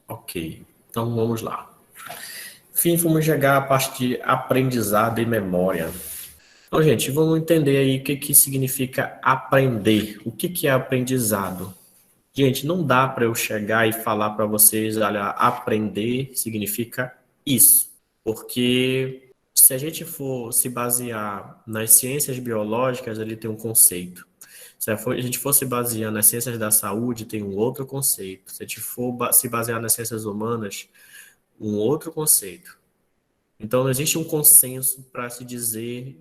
Ok, então vamos lá. Fim, vamos chegar à parte de aprendizado e memória. Então, gente, vamos entender aí o que que significa aprender. O que que é aprendizado? Gente, não dá para eu chegar e falar para vocês, olha, aprender significa isso. Porque se a gente for se basear nas ciências biológicas, ele tem um conceito. Se a gente for se basear nas ciências da saúde, tem um outro conceito. Se a gente for se basear nas ciências humanas, um outro conceito. Então, não existe um consenso para se dizer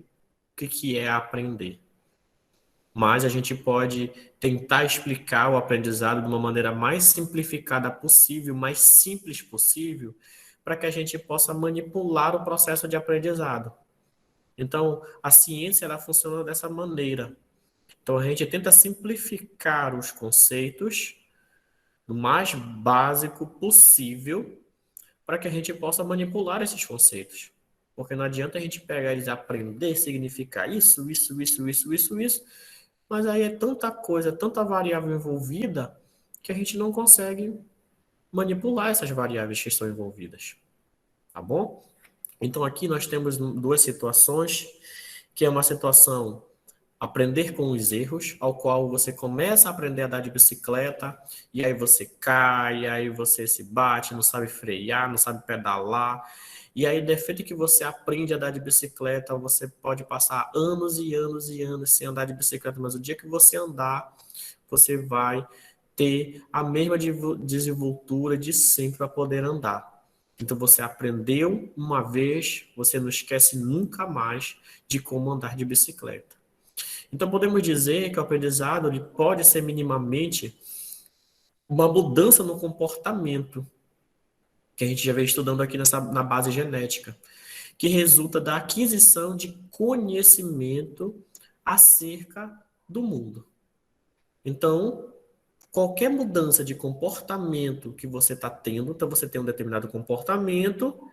o que que é aprender. Mas a gente pode tentar explicar o aprendizado de uma maneira mais simplificada possível, mais simples possível, para que a gente possa manipular o processo de aprendizado. Então, a ciência ela funciona dessa maneira. Então, a gente tenta simplificar os conceitos o mais básico possível para que a gente possa manipular esses conceitos. Porque não adianta a gente pegar e aprender significar isso, mas aí é tanta coisa, tanta variável envolvida, que a gente não consegue manipular essas variáveis que estão envolvidas. Tá bom? Então aqui nós temos duas situações, que é uma situação aprender com os erros, ao qual você começa a aprender a andar de bicicleta, e aí você cai, aí você se bate, não sabe frear, não sabe pedalar, e aí, defeito que você aprende a andar de bicicleta, você pode passar anos e anos e anos sem andar de bicicleta, mas o dia que você andar, você vai ter a mesma desenvoltura de sempre para poder andar. Então, você aprendeu uma vez, você não esquece nunca mais de como andar de bicicleta. Então, podemos dizer que o aprendizado ele pode ser minimamente uma mudança no comportamento, que a gente já vem estudando aqui na base genética, que resulta da aquisição de conhecimento acerca do mundo. Então, qualquer mudança de comportamento que você está tendo, então você tem um determinado comportamento,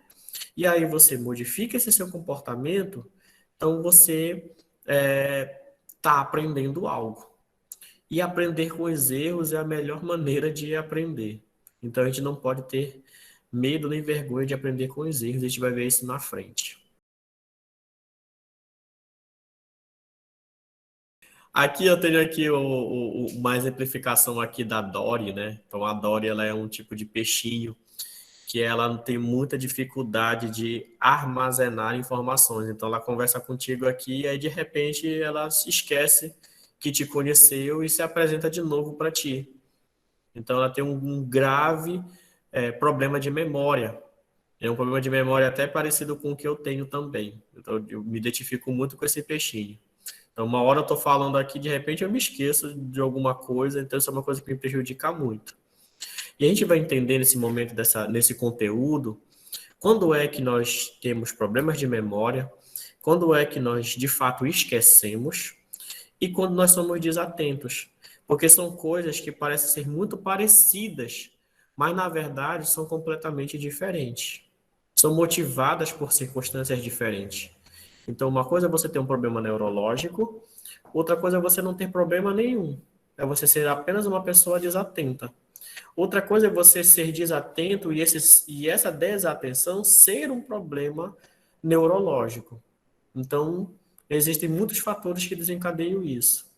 e aí você modifica esse seu comportamento, então você está aprendendo algo. E aprender com os erros é a melhor maneira de aprender. Então a gente não pode ter medo nem vergonha de aprender com os erros, a gente vai ver isso na frente. Aqui eu tenho aqui uma exemplificação aqui da Dory, né? Então a Dory ela é um tipo de peixinho que ela tem muita dificuldade de armazenar informações. Então ela conversa contigo aqui e aí de repente ela se esquece que te conheceu e se apresenta de novo para ti. Então ela tem um grave problema de memória. É um problema de memória até parecido com o que eu tenho também. Então eu me identifico muito com esse peixinho. Então, uma hora eu estou falando aqui, de repente eu me esqueço de alguma coisa, então isso é uma coisa que me prejudica muito. E a gente vai entender nesse momento, nesse conteúdo, quando é que nós temos problemas de memória, quando é que nós de fato esquecemos e quando nós somos desatentos. Porque são coisas que parecem ser muito parecidas, mas na verdade são completamente diferentes. São motivadas por circunstâncias diferentes. Então, uma coisa é você ter um problema neurológico, outra coisa é você não ter problema nenhum. É você ser apenas uma pessoa desatenta. Outra coisa é você ser desatento e essa desatenção ser um problema neurológico. Então, existem muitos fatores que desencadeiam isso.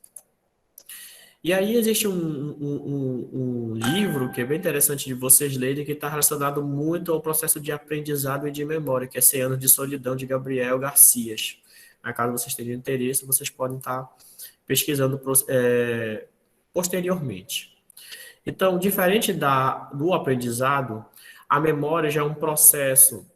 E aí existe um livro que é bem interessante de vocês lerem, que está relacionado muito ao processo de aprendizado e de memória, que é 100 Anos de Solidão, de Gabriel Garcias. Caso vocês tenham interesse, vocês podem estar pesquisando posteriormente. Então, diferente do aprendizado, a memória já é um processo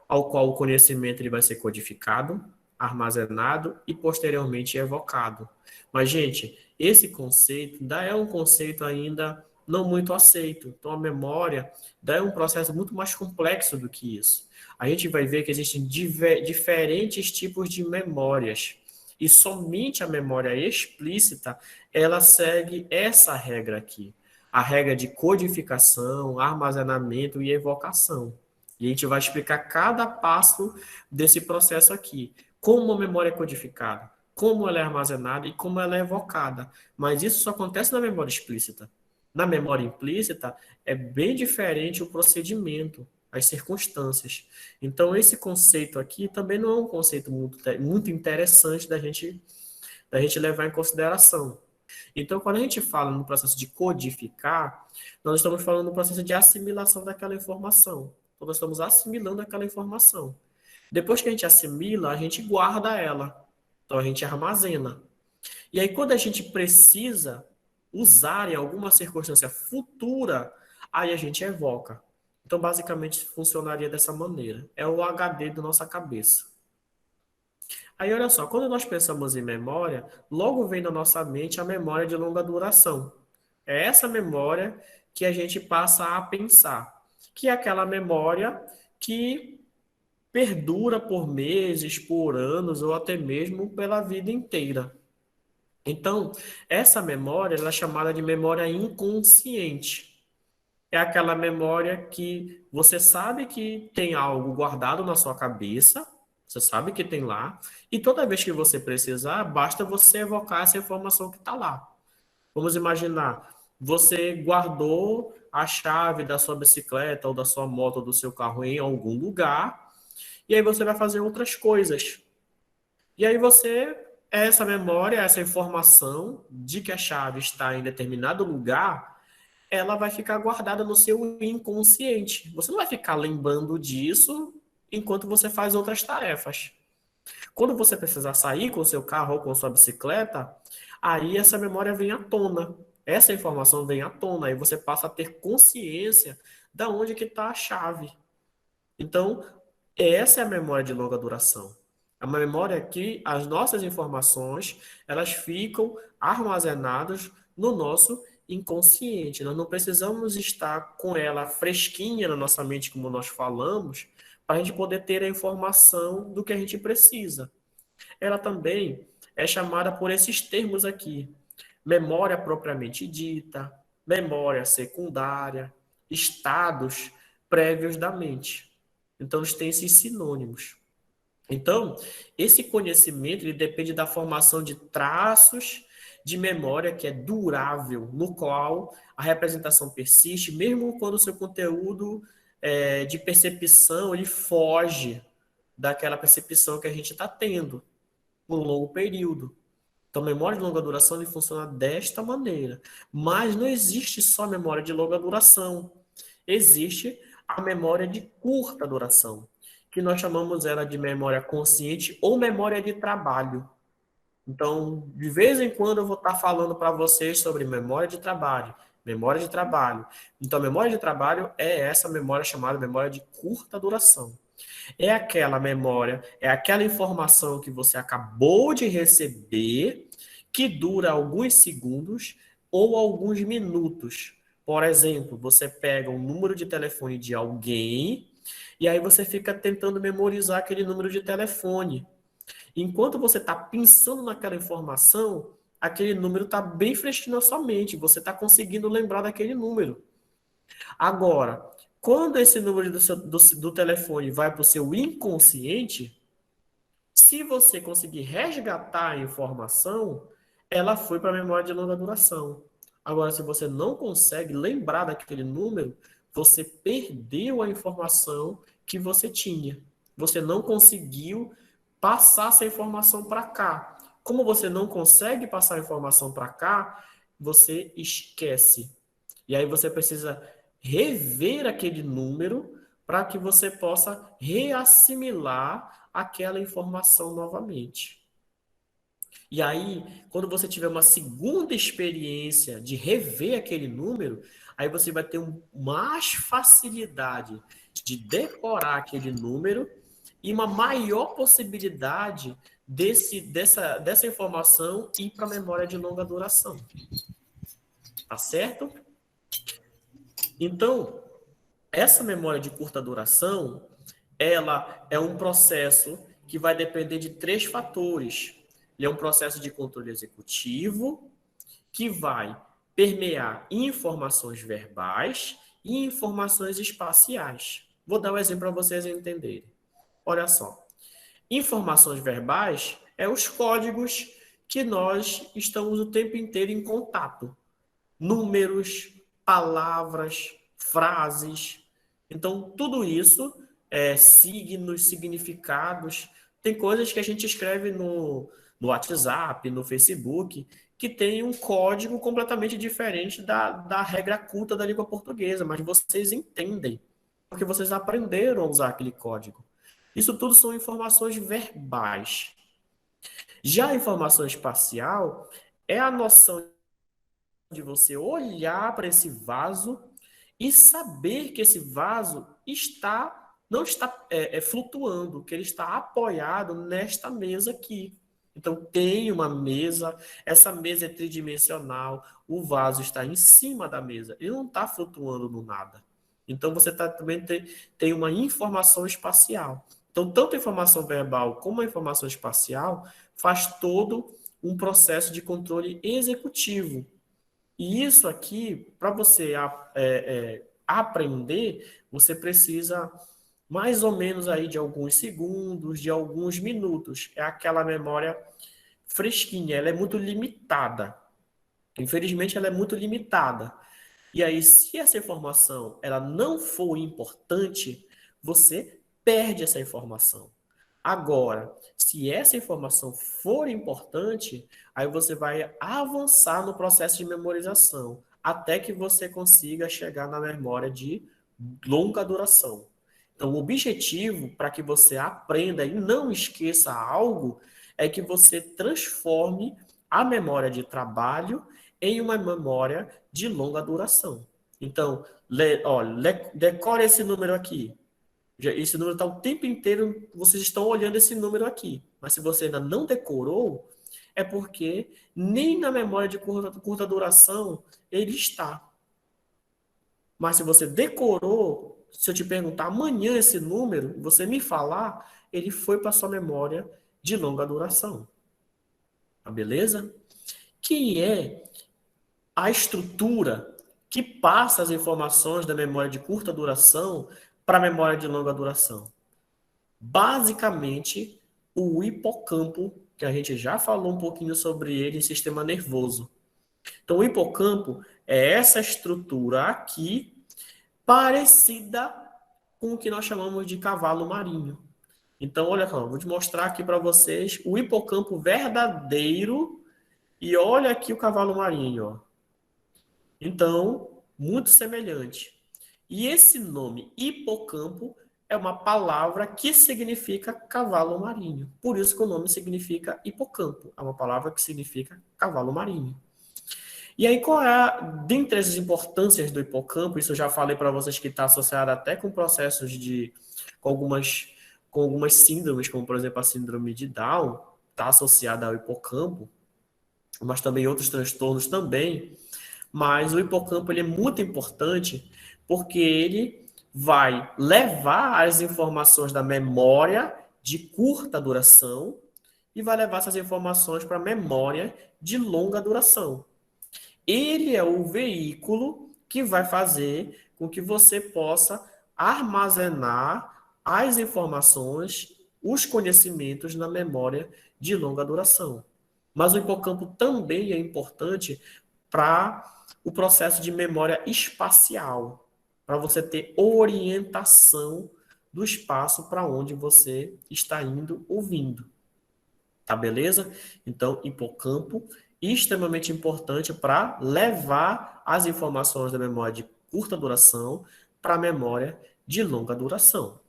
ao qual o conhecimento ele vai ser codificado, armazenado e posteriormente evocado. Mas, gente, esse conceito ainda é um conceito ainda não muito aceito. Então, a memória ainda é um processo muito mais complexo do que isso. A gente vai ver que existem diferentes tipos de memórias. E somente a memória explícita, ela segue essa regra aqui. A regra de codificação, armazenamento e evocação. E a gente vai explicar cada passo desse processo aqui. Como a memória é codificada, como ela é armazenada e como ela é evocada. Mas isso só acontece na memória explícita. Na memória implícita, é bem diferente o procedimento, as circunstâncias. Então, esse conceito aqui também não é um conceito muito interessante da gente levar em consideração. Então, quando a gente fala no processo de codificar, nós estamos falando no processo de assimilação daquela informação. Então, nós estamos assimilando aquela informação. Depois que a gente assimila, a gente guarda ela. Então, a gente armazena. E aí, quando a gente precisa usar em alguma circunstância futura, aí a gente evoca. Então, basicamente, funcionaria dessa maneira. É o HD da nossa cabeça. Aí, olha só, quando nós pensamos em memória, logo vem na nossa mente a memória de longa duração. É essa memória que a gente passa a pensar, que é aquela memória que perdura por meses, por anos ou até mesmo pela vida inteira. Então, essa memória ela é chamada de memória inconsciente. É aquela memória que você sabe que tem algo guardado na sua cabeça, você sabe que tem lá, e toda vez que você precisar, basta você evocar essa informação que está lá. Vamos imaginar, você guardou a chave da sua bicicleta ou da sua moto ou do seu carro em algum lugar, e aí você vai fazer outras coisas. E aí essa memória, essa informação de que a chave está em determinado lugar, ela vai ficar guardada no seu inconsciente. Você não vai ficar lembrando disso enquanto você faz outras tarefas. Quando você precisar sair com o seu carro ou com a sua bicicleta, aí essa memória vem à tona. Essa informação vem à tona, aí você passa a ter consciência da onde que está a chave. Então, essa é a memória de longa duração. É uma memória que as nossas informações, elas ficam armazenadas no nosso inconsciente. Nós não precisamos estar com ela fresquinha na nossa mente, como nós falamos, para a gente poder ter a informação do que a gente precisa. Ela também é chamada por esses termos aqui: memória propriamente dita, memória secundária, estados prévios da mente. Então, eles têm esses sinônimos. Então, esse conhecimento ele depende da formação de traços de memória que é durável, no qual a representação persiste, mesmo quando o seu conteúdo de percepção ele foge daquela percepção que a gente está tendo por um longo período. Então, memória de longa duração ele funciona desta maneira. Mas não existe só memória de longa duração. Existe a memória de curta duração, que nós chamamos ela de memória consciente ou memória de trabalho. Então, de vez em quando eu vou estar falando para vocês sobre memória de trabalho, memória de trabalho. Então, memória de trabalho é essa memória chamada memória de curta duração. É aquela memória, é aquela informação que você acabou de receber, que dura alguns segundos ou alguns minutos. Por exemplo, você pega um número de telefone de alguém e aí você fica tentando memorizar aquele número de telefone. Enquanto você está pensando naquela informação, aquele número está bem fresquinho na sua mente, você está conseguindo lembrar daquele número. Agora, quando esse número do telefone vai para o seu inconsciente, se você conseguir resgatar a informação, ela foi para a memória de longa duração. Agora, se você não consegue lembrar daquele número, você perdeu a informação que você tinha. Você não conseguiu passar essa informação para cá. Como você não consegue passar a informação para cá, você esquece. E aí você precisa rever aquele número para que você possa reassimilar aquela informação novamente. E aí, quando você tiver uma segunda experiência de rever aquele número, aí você vai ter mais facilidade de decorar aquele número e uma maior possibilidade dessa informação ir para a memória de longa duração. Tá certo? Então, essa memória de curta duração, ela é um processo que vai depender de três fatores. Ele é um processo de controle executivo que vai permear informações verbais e informações espaciais. Vou dar um exemplo para vocês entenderem. Olha só. Informações verbais é os códigos que nós estamos o tempo inteiro em contato. Números, palavras, frases. Então, tudo isso, signos, significados, tem coisas que a gente escreve no WhatsApp, no Facebook, que tem um código completamente diferente da regra culta da língua portuguesa, mas vocês entendem, porque vocês aprenderam a usar aquele código. Isso tudo são informações verbais. Já a informação espacial é a noção de você olhar para esse vaso e saber que esse vaso não está flutuando, que ele está apoiado nesta mesa aqui. Então tem uma mesa, essa mesa é tridimensional, o vaso está em cima da mesa, ele não está flutuando no nada. Então você também tem uma informação espacial. Então, tanto a informação verbal como a informação espacial faz todo um processo de controle executivo. E isso aqui, para você aprender, você precisa mais ou menos aí de alguns segundos, de alguns minutos. É aquela memória fresquinha, ela é muito limitada. Infelizmente, ela é muito limitada. E aí, se essa informação ela não for importante, você perde essa informação. Agora, se essa informação for importante, aí você vai avançar no processo de memorização, até que você consiga chegar na memória de longa duração. Então, o objetivo para que você aprenda e não esqueça algo é que você transforme a memória de trabalho em uma memória de longa duração. Então, decore esse número aqui. Esse número está o tempo inteiro, vocês estão olhando esse número aqui. Mas se você ainda não decorou, é porque nem na memória de curta duração ele está. Mas se você decorou, se eu te perguntar amanhã esse número, você me falar, ele foi para sua memória de longa duração. Tá beleza? Que é a estrutura que passa as informações da memória de curta duração para a memória de longa duração. Basicamente, o hipocampo, que a gente já falou um pouquinho sobre ele em sistema nervoso. Então, o hipocampo é essa estrutura aqui, parecida com o que nós chamamos de cavalo marinho. Então, olha só, vou te mostrar aqui para vocês o hipocampo verdadeiro e olha aqui o cavalo marinho, ó. Então, muito semelhante. E esse nome hipocampo é uma palavra que significa cavalo marinho. Por isso que o nome significa hipocampo. É uma palavra que significa cavalo marinho. E aí, qual é, dentre as importâncias do hipocampo, isso eu já falei para vocês que está associado até com processos com algumas síndromes, como por exemplo a síndrome de Down, está associada ao hipocampo, mas também outros transtornos também. Mas o hipocampo ele é muito importante porque ele vai levar as informações da memória de curta duração e vai levar essas informações para a memória de longa duração. Ele é o veículo que vai fazer com que você possa armazenar as informações, os conhecimentos na memória de longa duração. Mas o hipocampo também é importante para o processo de memória espacial, para você ter orientação do espaço para onde você está indo ouvindo. Tá beleza? Então, hipocampo extremamente importante para levar as informações da memória de curta duração para a memória de longa duração.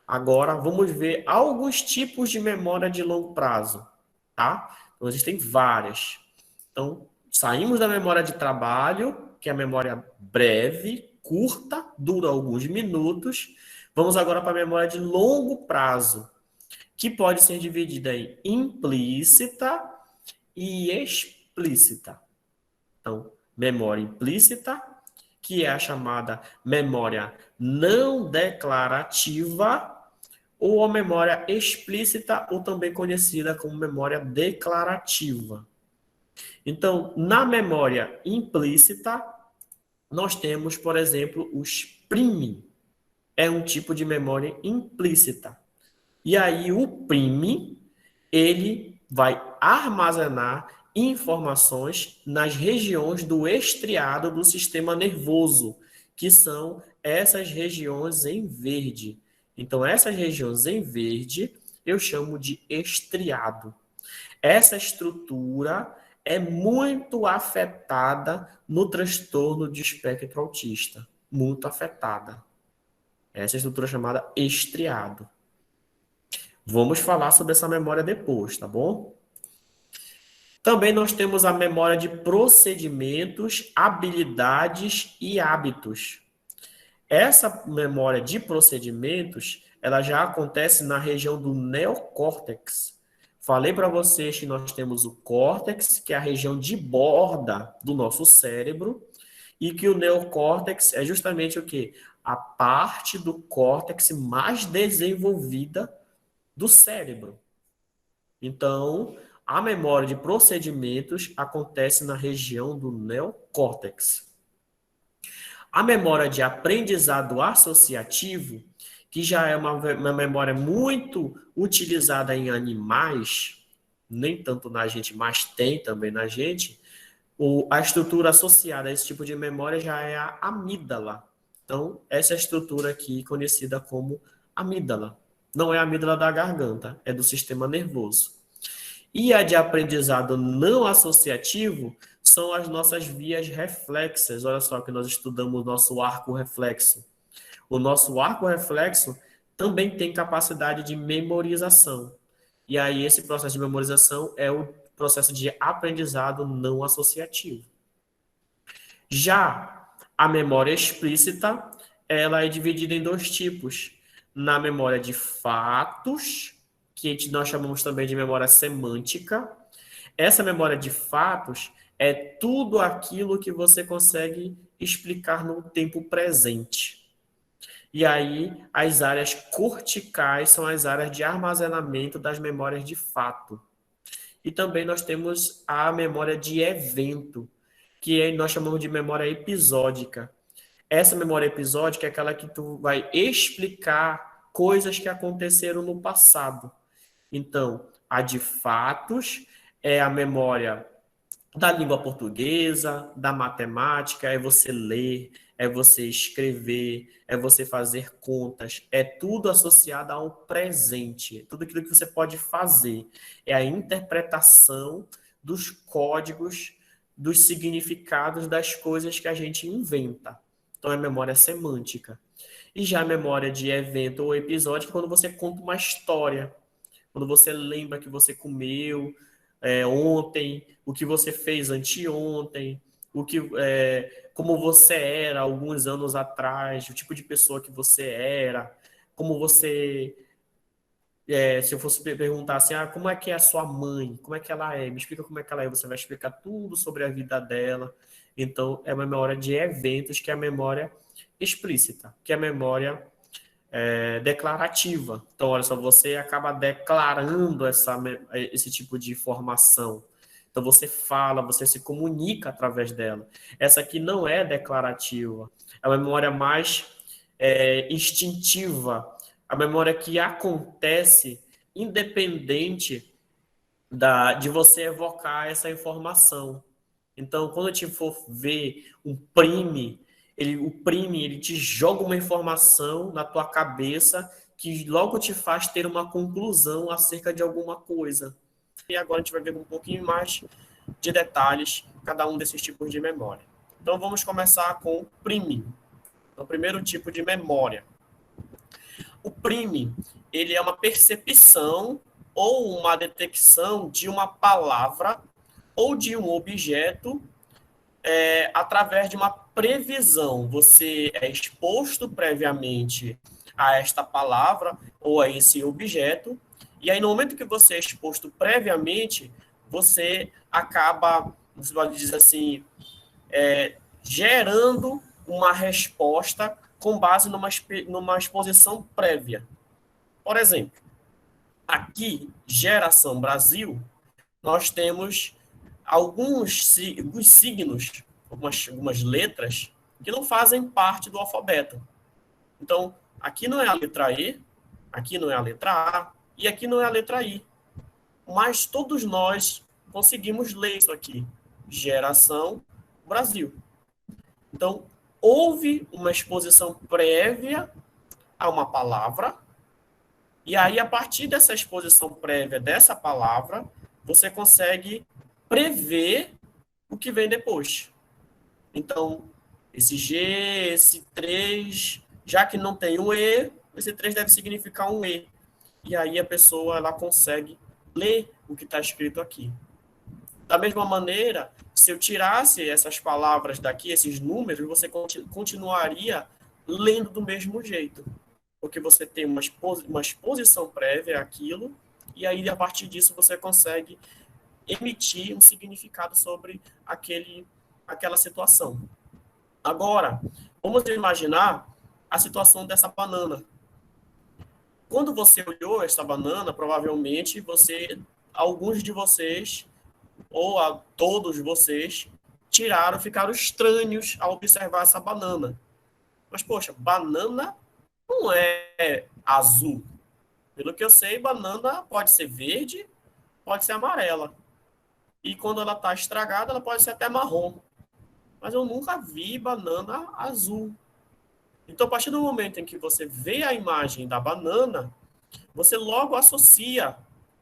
Agora, vamos ver alguns tipos de memória de longo prazo, tá? Então, existem várias. Então, saímos da memória de trabalho, que é a memória breve, curta, dura alguns minutos. Vamos agora para a memória de longo prazo, que pode ser dividida em implícita e explícita. Então, memória implícita, que é a chamada memória não declarativa, ou a memória explícita, ou também conhecida como memória declarativa. Então, na memória implícita, nós temos, por exemplo, os PRIM. É um tipo de memória implícita. E aí o PRIM, ele vai armazenar informações nas regiões do estriado do sistema nervoso, que são essas regiões em verde. Então, essas regiões em verde eu chamo de estriado. Essa estrutura é muito afetada no transtorno de espectro autista. Muito afetada. Essa estrutura é chamada estriado. Vamos falar sobre essa memória depois, tá bom? Também nós temos a memória de procedimentos, habilidades e hábitos. Essa memória de procedimentos, ela já acontece na região do neocórtex. Falei para vocês que nós temos o córtex, que é a região de borda do nosso cérebro, e que o neocórtex é justamente o quê? A parte do córtex mais desenvolvida do cérebro. Então, a memória de procedimentos acontece na região do neocórtex. A memória de aprendizado associativo, que já é uma memória muito utilizada em animais, nem tanto na gente, mas tem também na gente, a estrutura associada a esse tipo de memória já é a amígdala. Então, essa estrutura aqui conhecida como amígdala. Não é a amígdala da garganta, é do sistema nervoso. E a de aprendizado não associativo são as nossas vias reflexas. Olha só que nós estudamos o nosso arco reflexo. O nosso arco reflexo também tem capacidade de memorização. E aí esse processo de memorização é o processo de aprendizado não associativo. Já a memória explícita, ela é dividida em dois tipos. Na memória de fatos, que nós chamamos também de memória semântica. Essa memória de fatos é tudo aquilo que você consegue explicar no tempo presente. E aí, as áreas corticais são as áreas de armazenamento das memórias de fato. E também nós temos a memória de evento, que nós chamamos de memória episódica. Essa memória episódica é aquela que tu vai explicar coisas que aconteceram no passado. Então, a de fatos é a memória da língua portuguesa, da matemática, é você ler, é você escrever, é você fazer contas, é tudo associado ao presente, tudo aquilo que você pode fazer. É a interpretação dos códigos, dos significados das coisas que a gente inventa. Então, é memória semântica. E já a memória de evento ou episódio é quando você conta uma história. Quando você lembra que você comeu ontem, o que você fez anteontem, como você era alguns anos atrás, o tipo de pessoa que você era, como você... se eu fosse perguntar assim, como é que é a sua mãe? Como é que ela é? Me explica como é que ela é. Você vai explicar tudo sobre a vida dela. Então, é uma memória de eventos, que é a memória explícita, que é a memória declarativa. Então, olha só, você acaba declarando esse tipo de informação. Então, você fala, você se comunica através dela. Essa aqui não é declarativa. É uma memória mais instintiva. A memória que acontece independente de você evocar essa informação. Então, quando a gente for ver um prime, ele te joga uma informação na tua cabeça que logo te faz ter uma conclusão acerca de alguma coisa. E agora a gente vai ver um pouquinho mais de detalhes cada um desses tipos de memória. Então, vamos começar com o prime. Então, o primeiro tipo de memória. O prime, ele é uma percepção ou uma detecção de uma palavra ou de um objeto através de uma previsão. Você é exposto previamente a esta palavra ou a esse objeto, e aí no momento que você é exposto previamente, você acaba, você pode dizer assim, gerando uma resposta com base numa exposição prévia. Por exemplo, aqui, Geração Brasil, nós temos alguns signos, algumas letras, que não fazem parte do alfabeto. Então, aqui não é a letra E, aqui não é a letra A, e aqui não é a letra I. Mas todos nós conseguimos ler isso aqui. Geração Brasil. Então, houve uma exposição prévia a uma palavra, e aí, a partir dessa exposição prévia dessa palavra, você consegue prever o que vem depois. Então, esse G, esse 3, já que não tem um E, esse 3 deve significar um E. E aí a pessoa ela consegue ler o que está escrito aqui. Da mesma maneira, se eu tirasse essas palavras daqui, esses números, você continuaria lendo do mesmo jeito. Porque você tem uma exposição prévia àquilo, e aí, a partir disso, você consegue emitir um significado sobre aquela situação. Agora, vamos imaginar a situação dessa banana. Quando você olhou essa banana, provavelmente alguns de vocês, ou a todos vocês, ficaram estranhos ao observar essa banana. Mas, poxa, banana não é azul. Pelo que eu sei, banana pode ser verde, pode ser amarela. E quando ela está estragada, ela pode ser até marrom. Mas eu nunca vi banana azul. Então, a partir do momento em que você vê a imagem da banana, você logo associa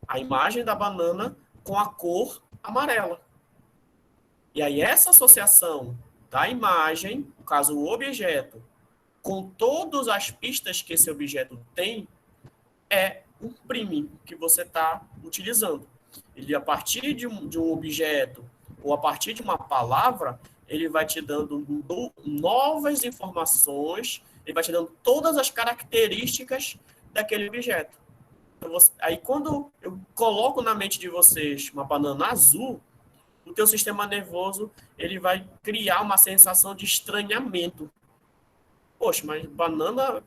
a imagem da banana com a cor amarela. E aí, essa associação da imagem, no caso, o objeto, com todas as pistas que esse objeto tem, é um prime que você está utilizando. Ele, a partir de um objeto ou a partir de uma palavra, ele vai te dando novas informações, ele vai te dando todas as características daquele objeto. Então, aí, quando eu coloco na mente de vocês uma banana azul, o teu sistema nervoso ele vai criar uma sensação de estranhamento. Poxa, mas banana...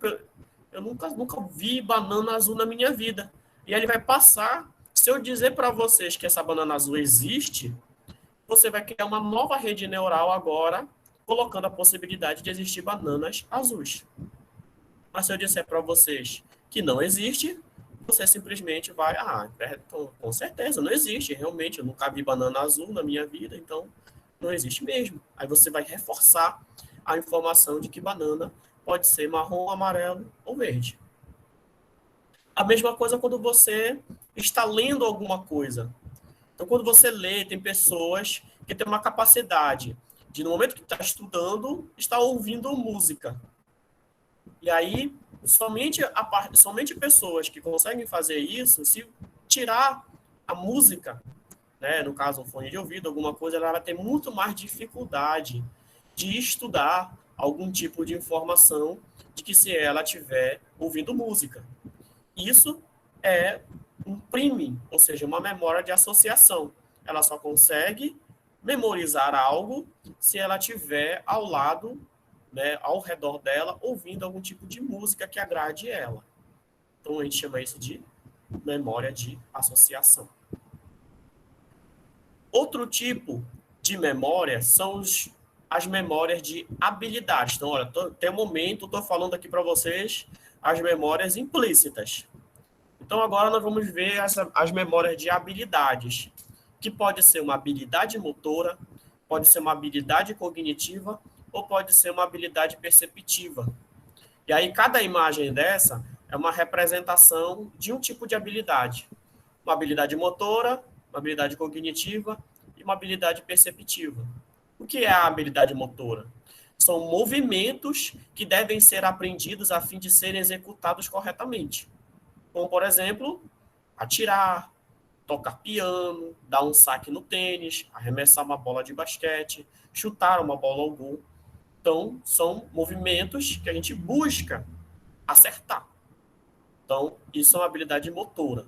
Eu nunca vi banana azul na minha vida. E aí ele vai passar... Se eu dizer para vocês que essa banana azul existe, você vai criar uma nova rede neural agora, colocando a possibilidade de existir bananas azuis. Mas se eu disser para vocês que não existe, você simplesmente vai, com certeza, não existe, realmente, eu nunca vi banana azul na minha vida, então não existe mesmo. Aí você vai reforçar a informação de que banana pode ser marrom, amarelo ou verde. A mesma coisa quando você está lendo alguma coisa. Então, quando você lê, tem pessoas que têm uma capacidade de, no momento que está estudando, estar ouvindo música. E aí, somente pessoas que conseguem fazer isso, se tirar a música, né, no caso, um fone de ouvido, alguma coisa, ela vai ter muito mais dificuldade de estudar algum tipo de informação de que se ela estiver ouvindo música. Isso é um priming, ou seja, uma memória de associação. Ela só consegue memorizar algo se ela estiver ao lado, né, ao redor dela, ouvindo algum tipo de música que agrade ela. Então, a gente chama isso de memória de associação. Outro tipo de memória são as memórias de habilidades. Então, olha, até o momento, estou falando aqui para vocês as memórias implícitas. Então, agora nós vamos ver as memórias de habilidades, que pode ser uma habilidade motora, pode ser uma habilidade cognitiva ou pode ser uma habilidade perceptiva. E aí, cada imagem dessa é uma representação de um tipo de habilidade. Uma habilidade motora, uma habilidade cognitiva e uma habilidade perceptiva. O que é a habilidade motora? São movimentos que devem ser aprendidos a fim de serem executados corretamente. Como, por exemplo, atirar, tocar piano, dar um saque no tênis, arremessar uma bola de basquete, chutar uma bola ao gol. Então, são movimentos que a gente busca acertar. Então, isso é uma habilidade motora.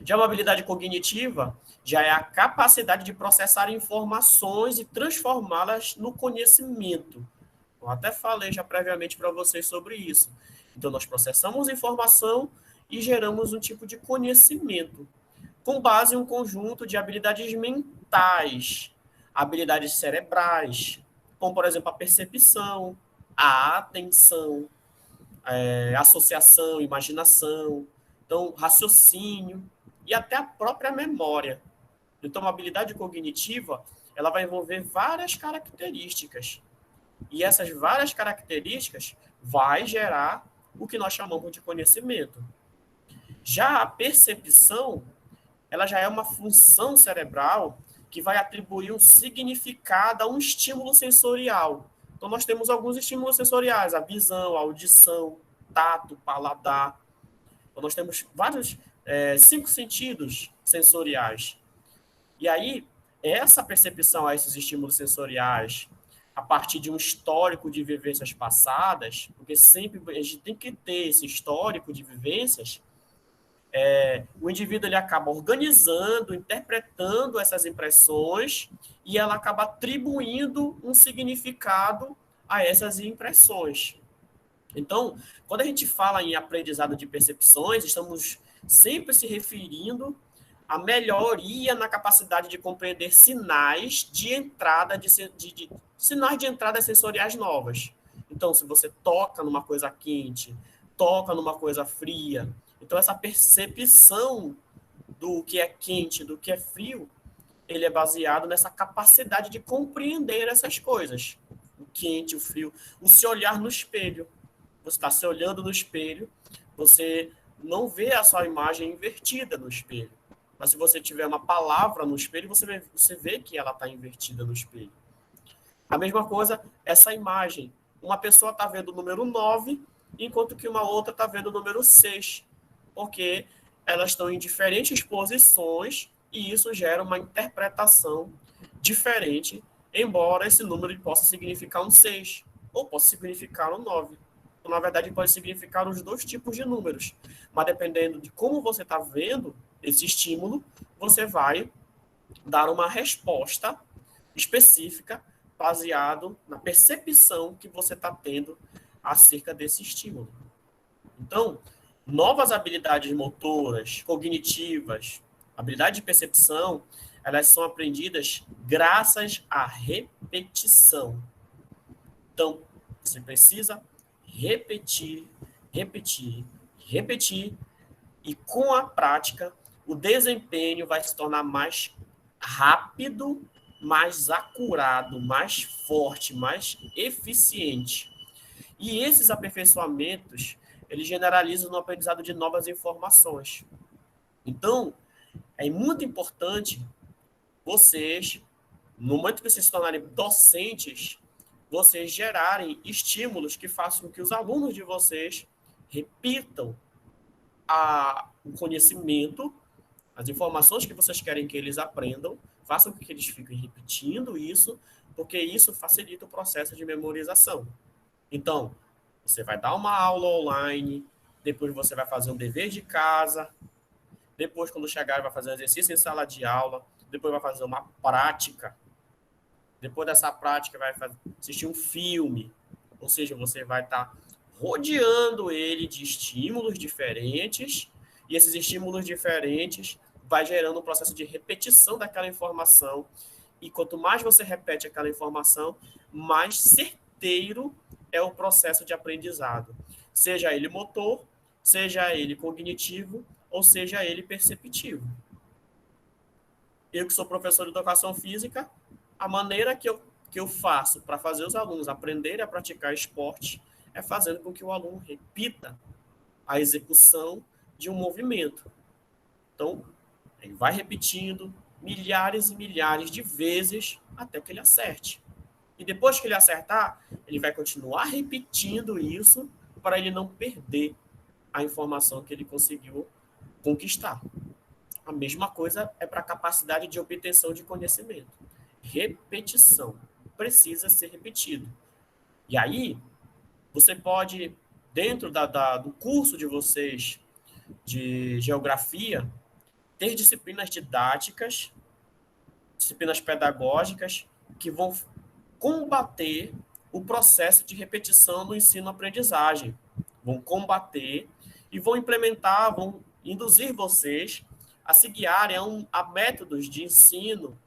Já uma habilidade cognitiva já é a capacidade de processar informações e transformá-las no conhecimento. Eu até falei já previamente para vocês sobre isso. Então, nós processamos informação e geramos um tipo de conhecimento, com base em um conjunto de habilidades mentais, habilidades cerebrais, como, por exemplo, a percepção, a atenção, associação, imaginação, então, raciocínio e até a própria memória. Então, uma habilidade cognitiva, ela vai envolver várias características. E essas várias características vai gerar o que nós chamamos de conhecimento. Já a percepção, ela já é uma função cerebral que vai atribuir um significado a um estímulo sensorial. Então, nós temos alguns estímulos sensoriais, a visão, a audição, tato, paladar. Então, nós temos vários, 5 sentidos sensoriais. E aí, essa percepção a esses estímulos sensoriais, a partir de um histórico de vivências passadas, porque sempre a gente tem que ter esse histórico de vivências, o indivíduo ele acaba organizando, interpretando essas impressões e ela acaba atribuindo um significado a essas impressões. Então, quando a gente fala em aprendizado de percepções, estamos sempre se referindo à melhoria na capacidade de compreender sinais de entrada sinais de entrada sensoriais novas. Então, se você toca numa coisa quente, toca numa coisa fria, então essa percepção do que é quente, do que é frio, ele é baseado nessa capacidade de compreender essas coisas. O quente, o frio, o se olhar no espelho. Você está se olhando no espelho, você não vê a sua imagem invertida no espelho. Mas se você tiver uma palavra no espelho, você vê que ela está invertida no espelho. A mesma coisa, essa imagem. Uma pessoa está vendo o número 9, enquanto que uma outra está vendo o número 6. Porque elas estão em diferentes posições e isso gera uma interpretação diferente, embora esse número possa significar um 6 ou possa significar um 9. Então, na verdade, pode significar os dois tipos de números. Mas dependendo de como você está vendo esse estímulo, você vai dar uma resposta específica baseado na percepção que você está tendo acerca desse estímulo. Então, novas habilidades motoras, cognitivas, habilidade de percepção, elas são aprendidas graças à repetição. Então, você precisa repetir, repetir, repetir, e com a prática, o desempenho vai se tornar mais rápido, mais acurado, mais forte, mais eficiente. E esses aperfeiçoamentos, eles generalizam no aprendizado de novas informações. Então, é muito importante vocês, no momento que vocês se tornarem docentes, vocês gerarem estímulos que façam com que os alunos de vocês repitam o conhecimento, as informações que vocês querem que eles aprendam, façam com que eles fiquem repetindo isso, porque isso facilita o processo de memorização. Então, você vai dar uma aula online, depois você vai fazer um dever de casa, depois, quando chegar, vai fazer um exercício em sala de aula, depois vai fazer uma prática, depois dessa prática vai assistir um filme, ou seja, você vai estar rodeando ele de estímulos diferentes, e esses estímulos diferentes vai gerando um processo de repetição daquela informação, e quanto mais você repete aquela informação, mais certeiro é o processo de aprendizado, seja ele motor, seja ele cognitivo, ou seja ele perceptivo. Eu que sou professor de educação física, a maneira que eu faço para fazer os alunos aprenderem a praticar esporte é fazendo com que o aluno repita a execução de um movimento. Então, ele vai repetindo milhares e milhares de vezes até que ele acerte. E depois que ele acertar, ele vai continuar repetindo isso para ele não perder a informação que ele conseguiu conquistar. A mesma coisa é para a capacidade de obtenção de conhecimento. Repetição. Precisa ser repetido. E aí, você pode, dentro do curso de vocês de geografia, ter disciplinas didáticas, disciplinas pedagógicas, que vão combater o processo de repetição no ensino-aprendizagem. Vão combater e vão implementar, vão induzir vocês a se guiarem a métodos de ensino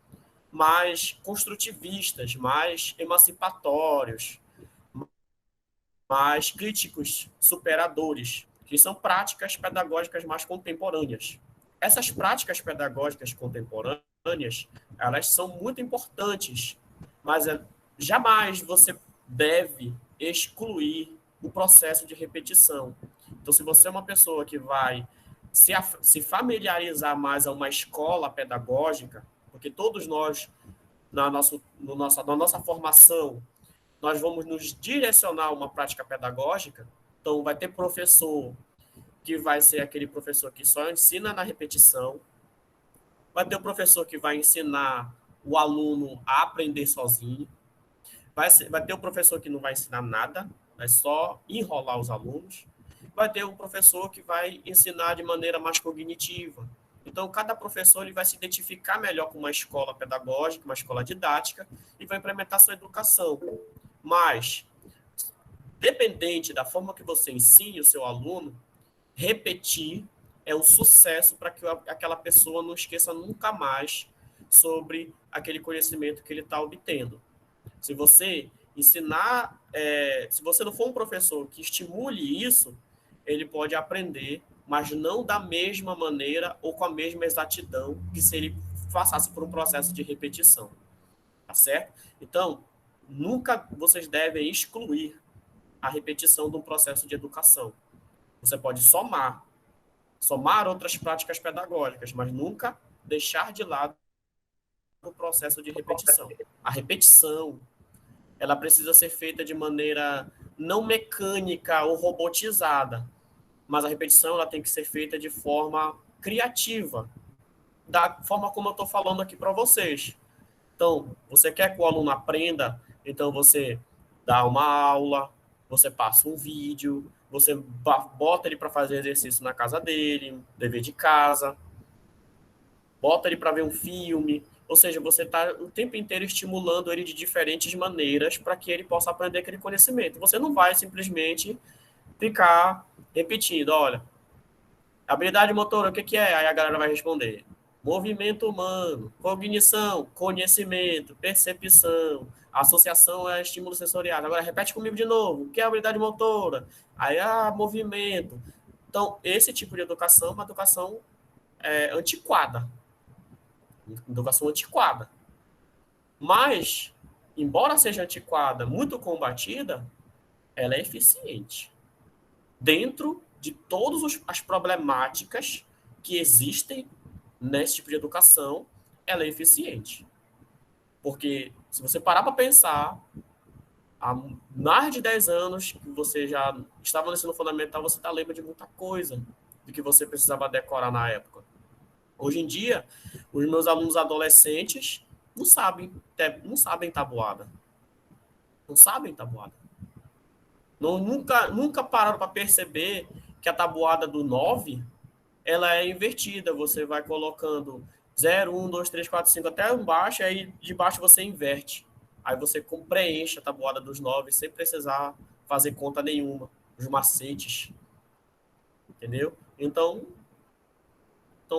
mais construtivistas, mais emancipatórios, mais críticos, superadores, que são práticas pedagógicas mais contemporâneas. Essas práticas pedagógicas contemporâneas, elas são muito importantes, mas jamais você deve excluir o processo de repetição. Então, se você é uma pessoa que vai se familiarizar mais a uma escola pedagógica, porque todos nós, na nossa formação, nós vamos nos direcionar a uma prática pedagógica, então vai ter professor que vai ser aquele professor que só ensina na repetição, vai ter o professor que vai ensinar o aluno a aprender sozinho, vai ter o professor que não vai ensinar nada, vai só enrolar os alunos, vai ter um professor que vai ensinar de maneira mais cognitiva. Então, cada professor ele vai se identificar melhor com uma escola pedagógica, uma escola didática, e vai implementar sua educação. Mas, dependente da forma que você ensine o seu aluno, repetir é um sucesso para que aquela pessoa não esqueça nunca mais sobre aquele conhecimento que ele está obtendo. Se você ensinar, se você não for um professor que estimule isso, ele pode aprender, mas não da mesma maneira ou com a mesma exatidão que se ele passasse por um processo de repetição. Tá certo? Então, nunca vocês devem excluir a repetição de um processo de educação. Você pode somar outras práticas pedagógicas, mas nunca deixar de lado o processo de repetição. A repetição, ela precisa ser feita de maneira não mecânica ou robotizada, mas a repetição ela tem que ser feita de forma criativa, da forma como eu estou falando aqui para vocês. Então, você quer que o aluno aprenda, então você dá uma aula, você passa um vídeo, você bota ele para fazer exercício na casa dele, dever de casa, bota ele para ver um filme, ou seja, você está o tempo inteiro estimulando ele de diferentes maneiras para que ele possa aprender aquele conhecimento. Você não vai simplesmente ficar repetindo, olha, habilidade motora, o que é? Aí a galera vai responder. Movimento humano, cognição, conhecimento, percepção, associação a estímulos sensoriais. Agora repete comigo de novo. O que é habilidade motora? Aí, movimento. Então, esse tipo de educação é uma educação antiquada. Educação antiquada. Mas, embora seja antiquada, muito combatida, ela é eficiente. Dentro de todas as problemáticas que existem nesse tipo de educação, ela é eficiente. Porque se você parar para pensar, há mais de 10 anos que você já estava no ensino fundamental, você está lembra de muita coisa do que você precisava decorar na época. Hoje em dia, os meus alunos adolescentes não sabem tabuada. Não sabem tabuada. Nunca pararam para perceber que a tabuada do 9 ela é invertida. Você vai colocando 0, 1, 2, 3, 4, 5 até embaixo, aí de baixo você inverte. Aí você preenche a tabuada dos 9 sem precisar fazer conta nenhuma. Os macetes. Entendeu? Então,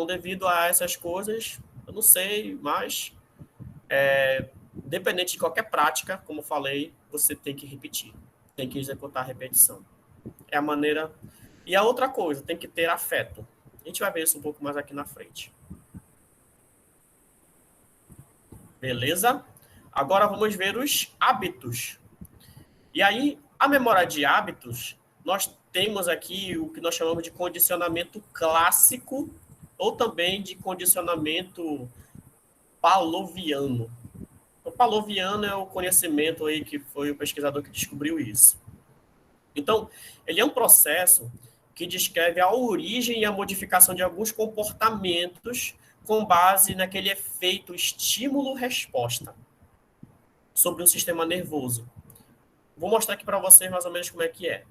devido a essas coisas, eu não sei, mas dependente de qualquer prática, como eu falei, você tem que repetir. Tem que executar a repetição. É a maneira... E a outra coisa, tem que ter afeto. A gente vai ver isso um pouco mais aqui na frente. Beleza? Agora vamos ver os hábitos. E aí, a memória de hábitos, nós temos aqui o que nós chamamos de condicionamento clássico ou também de condicionamento pavloviano. O pavloviano é o conhecimento aí que foi o pesquisador que descobriu isso. Então, ele é um processo que descreve a origem e a modificação de alguns comportamentos com base naquele efeito estímulo-resposta sobre o sistema nervoso. Vou mostrar aqui para vocês mais ou menos como é que é.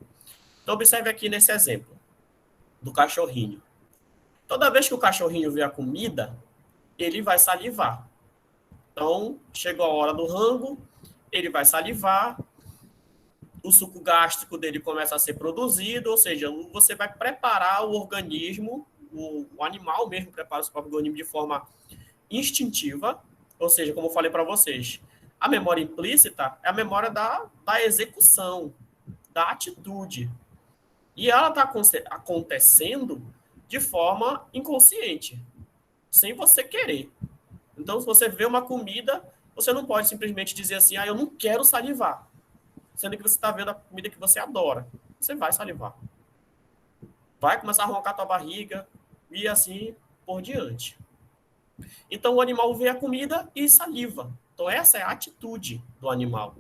Então, observe aqui nesse exemplo do cachorrinho. Toda vez que o cachorrinho vê a comida, ele vai salivar. Então, chegou a hora do rango, ele vai salivar, o suco gástrico dele começa a ser produzido, ou seja, você vai preparar o organismo, o animal mesmo prepara o seu próprio organismo de forma instintiva, ou seja, como eu falei para vocês, a memória implícita é a memória da execução, da atitude. E ela está acontecendo de forma inconsciente, sem você querer. Então, se você vê uma comida, você não pode simplesmente dizer assim, eu não quero salivar. Sendo que você está vendo a comida que você adora. Você vai salivar. Vai começar a roncar a tua barriga e assim por diante. Então, o animal vê a comida e saliva. Então, essa é a atitude do animal.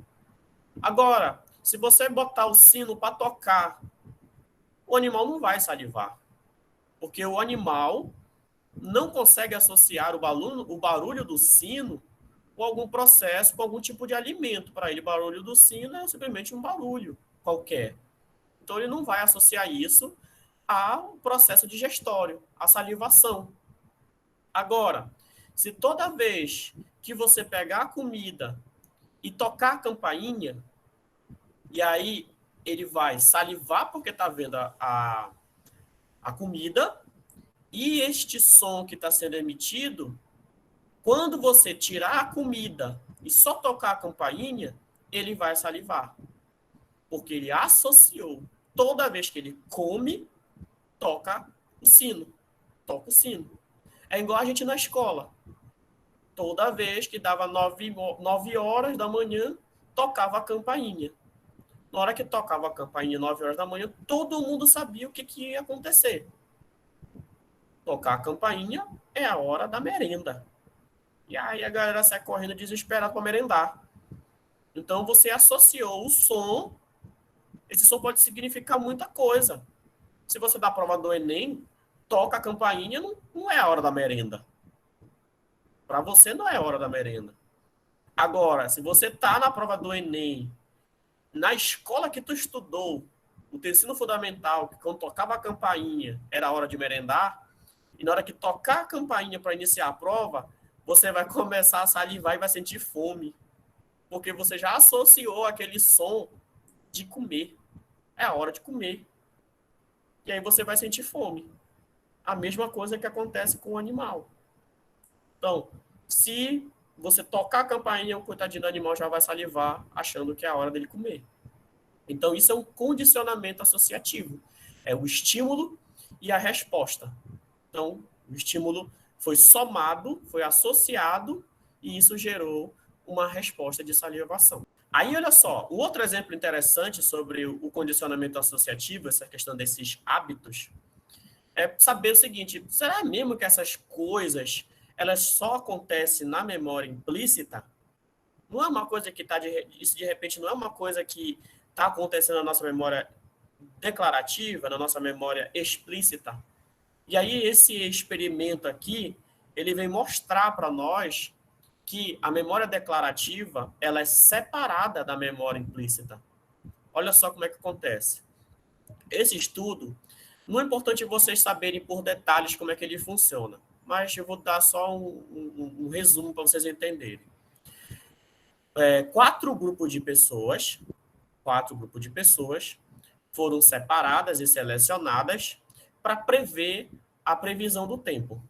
Agora, se você botar o sino para tocar, o animal não vai salivar. Porque o animal não consegue associar o barulho do sino com algum processo, com algum tipo de alimento. Para ele, o barulho do sino é simplesmente um barulho qualquer. Então, ele não vai associar isso ao processo digestório, à salivação. Agora, se toda vez que você pegar a comida e tocar a campainha, e aí ele vai salivar porque está vendo a comida, e este som que está sendo emitido, quando você tirar a comida e só tocar a campainha, ele vai salivar. Porque ele associou, toda vez que ele come, toca o sino. Toca o sino. É igual a gente na escola. Toda vez que dava 9 horas da manhã, tocava a campainha. Na hora que tocava a campainha 9 horas da manhã, todo mundo sabia o que ia acontecer. Tocar a campainha é a hora da merenda. E aí a galera sai correndo desesperada para merendar. Então você associou o som, esse som pode significar muita coisa. Se você dá a prova do Enem, toca a campainha, não é a hora da merenda. Para você não é a hora da merenda. Agora, se você tá na prova do Enem, na escola que tu estudou, o teu ensino fundamental, que quando tocava a campainha era a hora de merendar, e na hora que tocar a campainha para iniciar a prova, você vai começar a salivar e vai sentir fome. Porque você já associou aquele som de comer. É a hora de comer. E aí você vai sentir fome. A mesma coisa que acontece com o animal. Então, se você tocar a campainha, o coitadinho do animal já vai salivar, achando que é a hora dele comer. Então, isso é um condicionamento associativo. É o estímulo e a resposta. Então, o estímulo foi somado, foi associado, e isso gerou uma resposta de salivação. Aí, olha só, um outro exemplo interessante sobre o condicionamento associativo, essa questão desses hábitos, é saber o seguinte, será mesmo que essas coisas, elas só acontecem na memória implícita? Não é uma coisa que está, isso de repente não é uma coisa que está acontecendo na nossa memória declarativa, na nossa memória explícita? E aí esse experimento aqui, ele vem mostrar para nós que a memória declarativa, ela é separada da memória implícita. Olha só como é que acontece. Esse estudo, não é importante vocês saberem por detalhes como é que ele funciona, mas eu vou dar só um resumo para vocês entenderem. Quatro grupos de pessoas foram separadas e selecionadas para prever a previsão do tempo.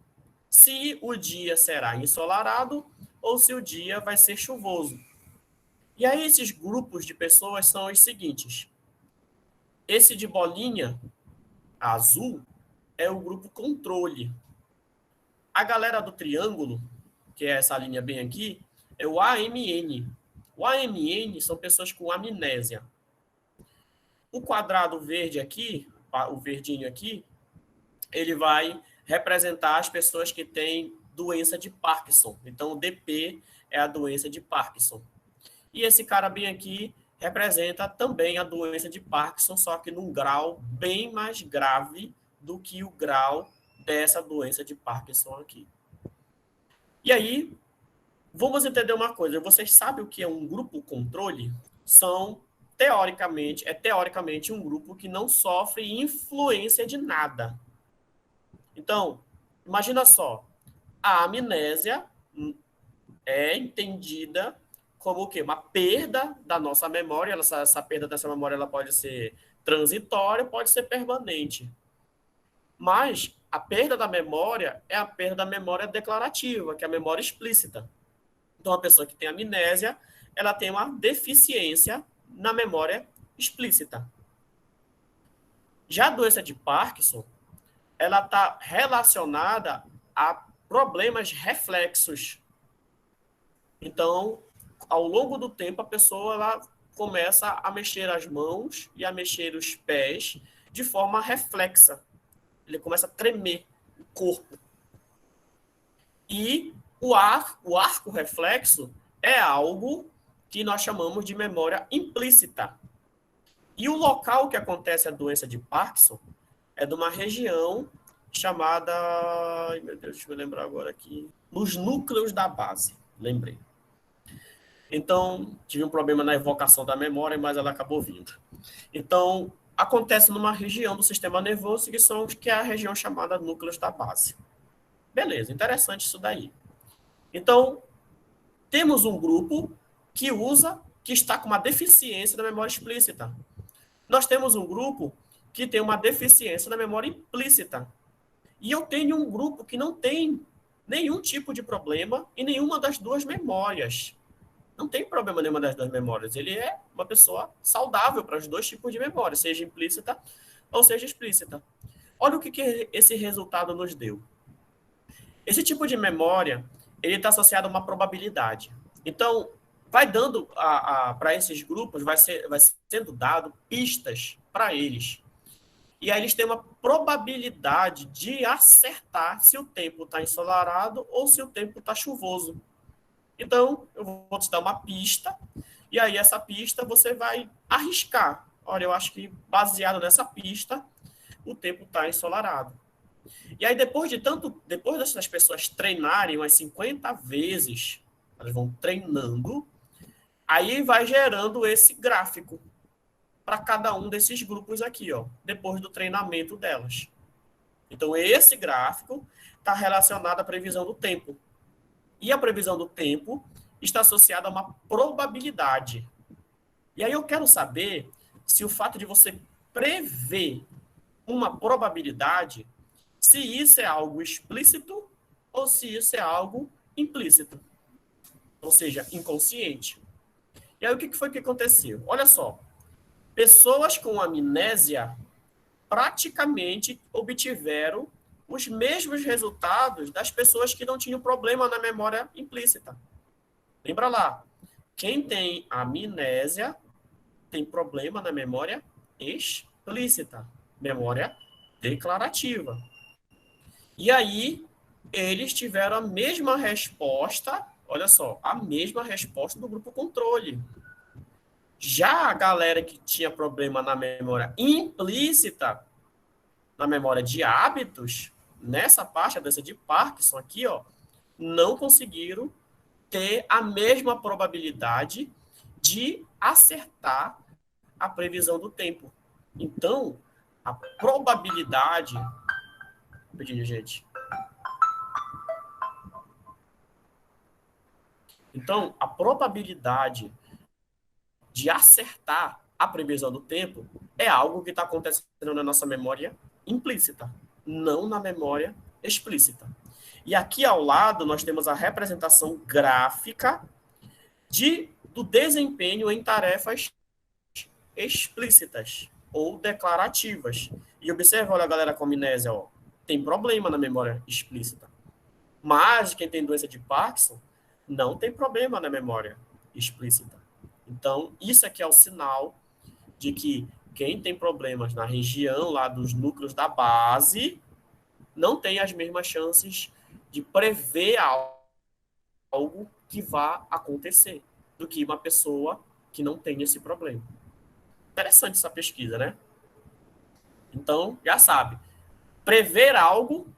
Se o dia será ensolarado ou se o dia vai ser chuvoso. E aí esses grupos de pessoas são os seguintes. Esse de bolinha azul é o grupo controle. A galera do triângulo, que é essa linha bem aqui, é o AMN. O AMN são pessoas com amnésia. O quadrado verde aqui, o verdinho aqui, ele vai representar as pessoas que têm doença de Parkinson. Então, o DP é a doença de Parkinson. E esse cara bem aqui representa também a doença de Parkinson, só que num grau bem mais grave do que o grau dessa doença de Parkinson aqui. E aí, vamos entender uma coisa. Vocês sabem o que é um grupo controle? São, teoricamente um grupo que não sofre influência de nada. Então, imagina só, a amnésia é entendida como o quê? Uma perda da nossa memória. Essa perda dessa memória ela pode ser transitória, pode ser permanente. Mas a perda da memória é a perda da memória declarativa, que é a memória explícita. Então, a pessoa que tem amnésia, ela tem uma deficiência na memória explícita. Já a doença de Parkinson, ela está relacionada a problemas reflexos. Então, ao longo do tempo, a pessoa ela começa a mexer as mãos e a mexer os pés de forma reflexa. Ele começa a tremer o corpo. E o arco reflexo é algo que nós chamamos de memória implícita. E o local que acontece a doença de Parkinson é de uma região chamada. Ai, meu Deus, deixa eu lembrar agora aqui. Nos núcleos da base. Lembrei. Então, tive um problema na evocação da memória, mas ela acabou vindo. Então, acontece numa região do sistema nervoso que é a região chamada núcleos da base. Beleza, interessante isso daí. Então, temos um grupo que está com uma deficiência da memória explícita. Nós temos um grupo que tem uma deficiência da memória implícita. E eu tenho um grupo que não tem nenhum tipo de problema em nenhuma das duas memórias. Não tem problema nenhuma das duas memórias. Ele é uma pessoa saudável para os dois tipos de memória, seja implícita ou seja explícita. Olha o que esse resultado nos deu. Esse tipo de memória, ele está associado a uma probabilidade. Então, vai dando para esses grupos, vai sendo dado pistas para eles. E aí eles têm uma probabilidade de acertar se o tempo está ensolarado ou se o tempo está chuvoso. Então, eu vou te dar uma pista, e aí essa pista você vai arriscar. Olha, eu acho que baseado nessa pista, o tempo está ensolarado. E aí, depois dessas pessoas treinarem umas 50 vezes, elas vão treinando, aí vai gerando esse gráfico para cada um desses grupos aqui, ó, depois do treinamento delas. Então, esse gráfico está relacionado à previsão do tempo. E a previsão do tempo está associada a uma probabilidade. E aí eu quero saber se o fato de você prever uma probabilidade, se isso é algo explícito ou se isso é algo implícito. Ou seja, inconsciente. E aí o que foi que aconteceu? Olha só. Pessoas com amnésia praticamente obtiveram os mesmos resultados das pessoas que não tinham problema na memória implícita. Lembra lá, quem tem amnésia tem problema na memória explícita, memória declarativa. E aí, eles tiveram a mesma resposta, olha só, a mesma resposta do grupo controle. Já a galera que tinha problema na memória implícita, na memória de hábitos, nessa parte, a doença de Parkinson aqui, ó, não conseguiram ter a mesma probabilidade de acertar a previsão do tempo. Então, a probabilidade... Pedindo, gente. Então, a probabilidade de acertar a previsão do tempo é algo que está acontecendo na nossa memória implícita, não na memória explícita. E aqui ao lado nós temos a representação gráfica do desempenho em tarefas explícitas ou declarativas. E observa, olha a galera com amnésia, ó, tem problema na memória explícita. Mas quem tem doença de Parkinson não tem problema na memória explícita. Então, isso aqui é o sinal de que quem tem problemas na região lá dos núcleos da base não tem as mesmas chances de prever algo que vá acontecer do que uma pessoa que não tem esse problema. Interessante essa pesquisa, né? Então, já sabe, prever algo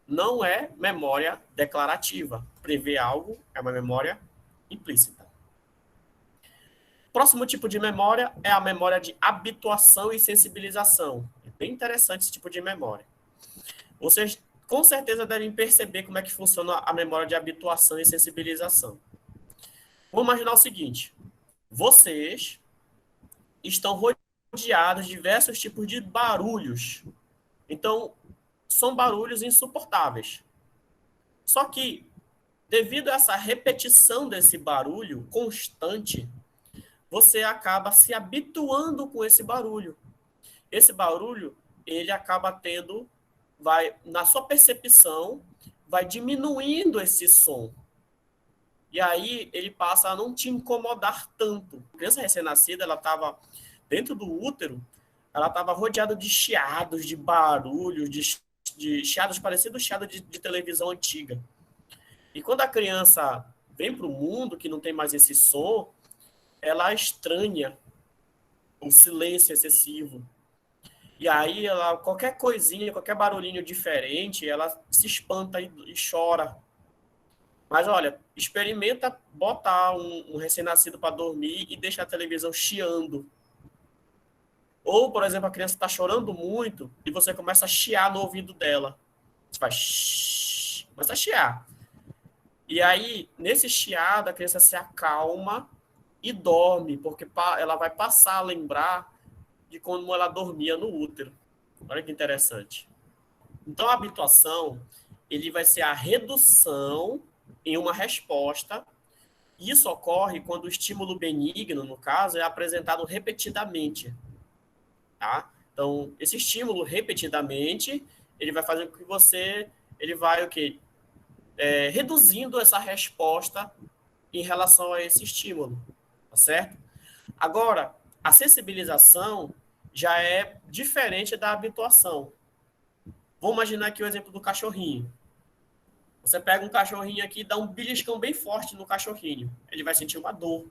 não é memória declarativa. Prever algo é uma memória implícita. Próximo tipo de memória é a memória de habituação e sensibilização. É bem interessante esse tipo de memória. Vocês com certeza devem perceber como é que funciona a memória de habituação e sensibilização. Vamos imaginar o seguinte: vocês estão rodeados de diversos tipos de barulhos. Então, são barulhos insuportáveis. Só que, devido a essa repetição desse barulho constante, você acaba se habituando com esse barulho. Esse barulho, ele acaba tendo, na sua percepção, vai diminuindo esse som. E aí ele passa a não te incomodar tanto. A criança recém-nascida, ela estava dentro do útero, ela estava rodeada de chiados, de barulhos, de chiados parecidos chiado de televisão antiga. E quando a criança vem para o mundo, que não tem mais esse som, ela estranha o silêncio excessivo. E aí, ela, qualquer coisinha, qualquer barulhinho diferente, ela se espanta e chora. Mas olha, experimenta botar um recém-nascido para dormir e deixar a televisão chiando. Ou, por exemplo, a criança está chorando muito e você começa a chiar no ouvido dela. Você faz shhh, começa a chiar. E aí, nesse chiado, a criança se acalma e dorme, porque ela vai passar a lembrar de quando ela dormia no útero. Olha que interessante. Então, a habituação, ele vai ser a redução em uma resposta. Isso ocorre quando o estímulo benigno, no caso, é apresentado repetidamente, tá? Então, esse estímulo repetidamente, ele vai fazer com que você, ele vai o quê? Reduzindo essa resposta em relação a esse estímulo, tá certo? Agora, a sensibilização já é diferente da habituação. Vamos imaginar aqui o exemplo do cachorrinho. Você pega um cachorrinho aqui e dá um beliscão bem forte no cachorrinho. Ele vai sentir uma dor.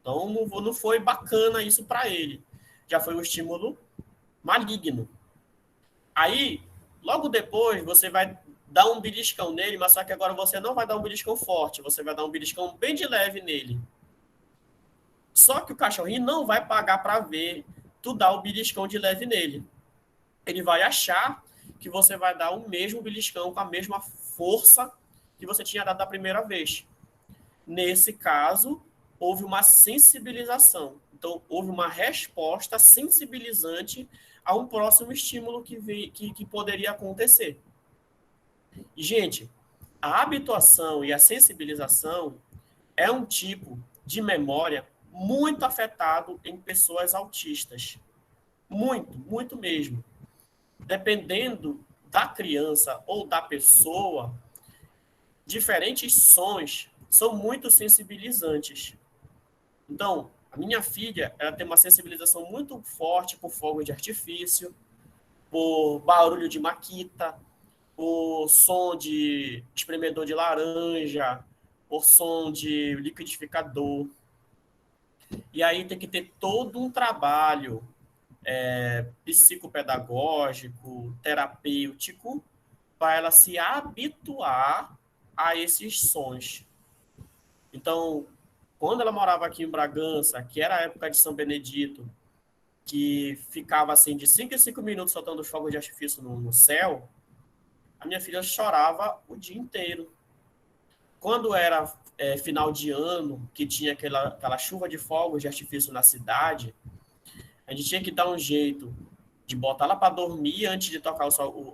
Então, não foi bacana isso para ele. Já foi um estímulo maligno. Aí, logo depois, você vai dar um beliscão nele, mas só que agora você não vai dar um beliscão forte. Você vai dar um beliscão bem de leve nele. Só que o cachorrinho não vai pagar para ver tu dar o beliscão de leve nele. Ele vai achar que você vai dar o mesmo beliscão com a mesma força que você tinha dado da primeira vez. Nesse caso, houve uma sensibilização. Então, houve uma resposta sensibilizante a um próximo estímulo que poderia acontecer. E, gente, a habituação e a sensibilização é um tipo de memória muito afetado em pessoas autistas. Muito, muito mesmo. Dependendo da criança ou da pessoa, diferentes sons são muito sensibilizantes. Então, a minha filha, ela tem uma sensibilização muito forte por fogo de artifício, por barulho de maquita, por som de espremedor de laranja, por som de liquidificador. E aí tem que ter todo um trabalho psicopedagógico, terapêutico, para ela se habituar a esses sons. Então, quando ela morava aqui em Bragança, que era a época de São Benedito, que ficava assim de 5 em 5 minutos soltando os fogos de artifício no céu, a minha filha chorava o dia inteiro. Quando era final de ano, que tinha aquela chuva de fogos de artifício na cidade, a gente tinha que dar um jeito de botar ela para dormir antes de tocar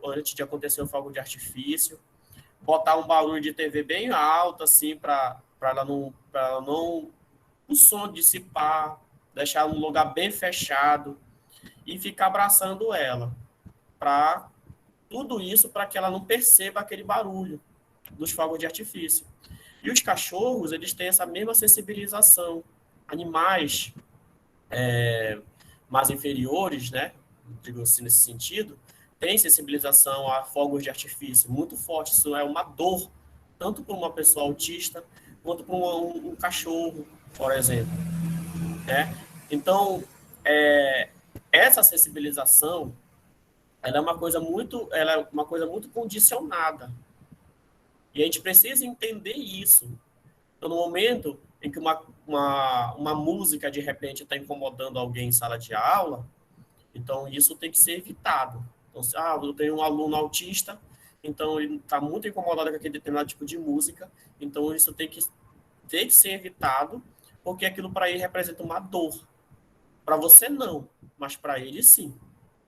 antes de acontecer o fogo de artifício, botar um barulho de TV bem alto assim para ela não o som dissipar, deixar um lugar bem fechado e ficar abraçando ela, para tudo isso para que ela não perceba aquele barulho dos fogos de artifício. E os cachorros, eles têm essa mesma sensibilização. Animais mais inferiores, né, digo assim nesse sentido, têm sensibilização a fogos de artifício muito forte. Isso é uma dor, tanto para uma pessoa autista, quanto para um cachorro, por exemplo. Né? Então, essa sensibilização, ela é uma coisa muito condicionada. E a gente precisa entender isso. Então, no momento em que uma música, de repente, está incomodando alguém em sala de aula, então isso tem que ser evitado. Então, eu tenho um aluno autista, então ele está muito incomodado com aquele determinado tipo de música, então isso tem que ser evitado, porque aquilo para ele representa uma dor. Para você não, mas para ele sim.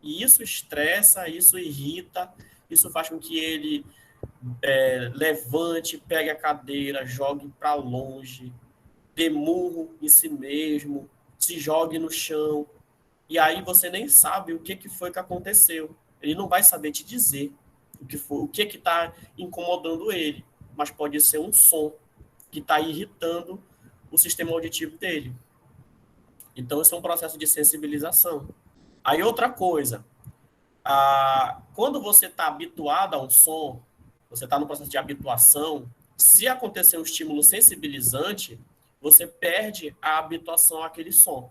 E isso estressa, isso irrita, isso faz com que ele levante, pegue a cadeira, jogue para longe, dê murro em si mesmo, se jogue no chão. E aí você nem sabe o que foi que aconteceu. Ele não vai saber te dizer o que foi, o que está incomodando ele, mas pode ser um som. que está irritando o sistema auditivo dele. Então, esse é um processo de sensibilização. Aí, outra coisa, quando você está habituado a um som, você está no processo de habituação, se acontecer um estímulo sensibilizante, você perde a habituação àquele som.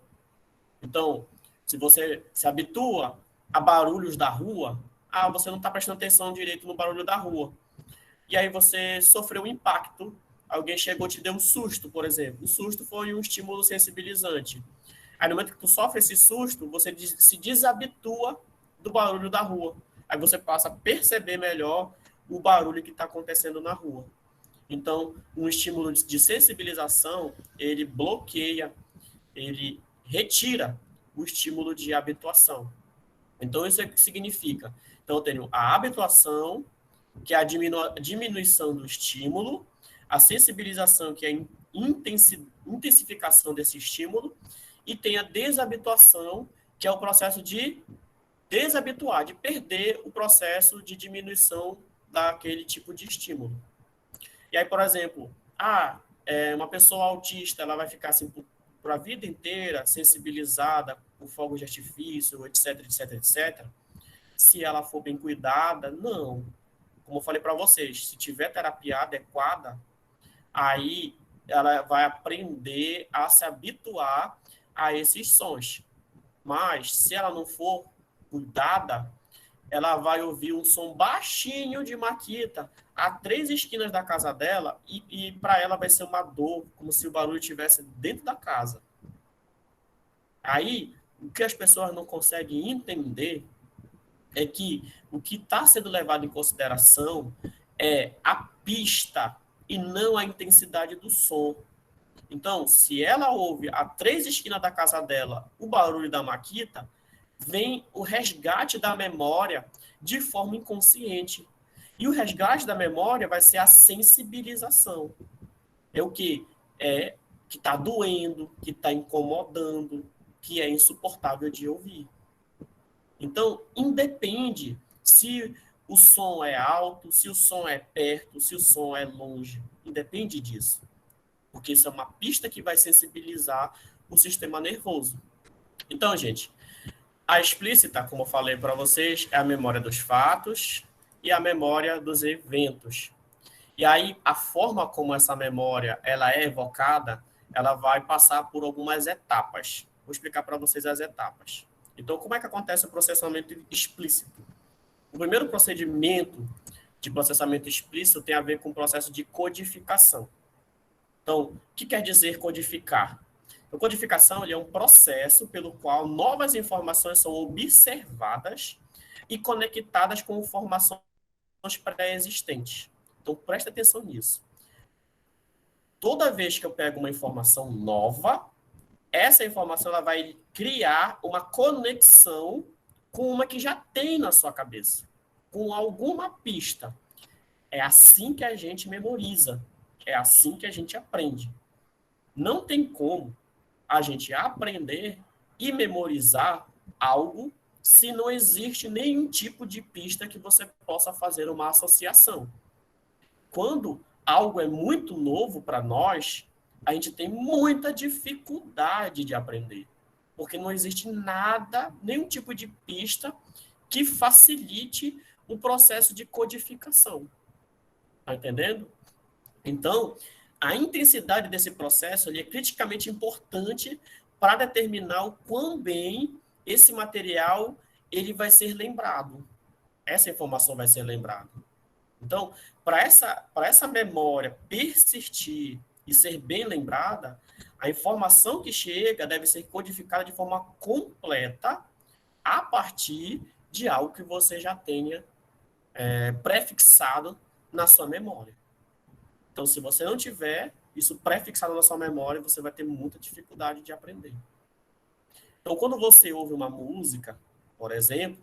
Então, se você se habitua a barulhos da rua, você não está prestando atenção direito no barulho da rua. E aí você sofreu um impacto, alguém chegou e te deu um susto, por exemplo. O susto foi um estímulo sensibilizante. Aí no momento que tu sofre esse susto, você se desabitua do barulho da rua. Aí você passa a perceber melhor o barulho que está acontecendo na rua. Então, um estímulo de sensibilização, ele bloqueia, ele retira o estímulo de habituação. Então, isso é o que significa. Então, eu tenho a habituação, que é a diminuição do estímulo, a sensibilização, que é a intensificação desse estímulo, e tem a desabituação, que é o processo de desabituar, de perder o processo de diminuição daquele tipo de estímulo. E aí, por exemplo, uma pessoa autista, ela vai ficar assim por a vida inteira sensibilizada por fogos de artifício, etc, etc, etc. Se ela for bem cuidada, não. Como eu falei para vocês, se tiver terapia adequada, aí ela vai aprender a se habituar a esses sons. Mas, se ela não for cuidada, ela vai ouvir um som baixinho de Makita a 3 esquinas da casa dela e para ela vai ser uma dor, como se o barulho estivesse dentro da casa. Aí, o que as pessoas não conseguem entender é que o que está sendo levado em consideração é a pista e não a intensidade do som. Então, se ela ouve a 3 esquinas da casa dela o barulho da Makita, vem o resgate da memória de forma inconsciente. E o resgate da memória vai ser a sensibilização. É o que? É que está doendo, que está incomodando, que é insuportável de ouvir. Então, independe se o som é alto, se o som é perto, se o som é longe. Independe disso. Porque isso é uma pista que vai sensibilizar o sistema nervoso. Então, gente, a explícita, como eu falei para vocês, é a memória dos fatos e a memória dos eventos. E aí, a forma como essa memória ela é evocada, ela vai passar por algumas etapas. Vou explicar para vocês as etapas. Então, como é que acontece o processamento explícito? O primeiro procedimento de processamento explícito tem a ver com o processo de codificação. Então, o que quer dizer codificar? A codificação é um processo pelo qual novas informações são observadas e conectadas com informações pré-existentes. Então, presta atenção nisso. Toda vez que eu pego uma informação nova, essa informação ela vai criar uma conexão com uma que já tem na sua cabeça, com alguma pista. É assim que a gente memoriza, é assim que a gente aprende. Não tem como a gente aprender e memorizar algo se não existe nenhum tipo de pista que você possa fazer uma associação. Quando algo é muito novo para nós, a gente tem muita dificuldade de aprender, porque não existe nada, nenhum tipo de pista que facilite o processo de codificação. Tá entendendo? Então, a intensidade desse processo é criticamente importante para determinar o quão bem esse material ele vai ser lembrado. Essa informação vai ser lembrada. Então, para essa memória persistir e ser bem lembrada, a informação que chega deve ser codificada de forma completa a partir de algo que você já tenha prefixado na sua memória. Então, se você não tiver isso prefixado na sua memória, você vai ter muita dificuldade de aprender. Então, quando você ouve uma música, por exemplo,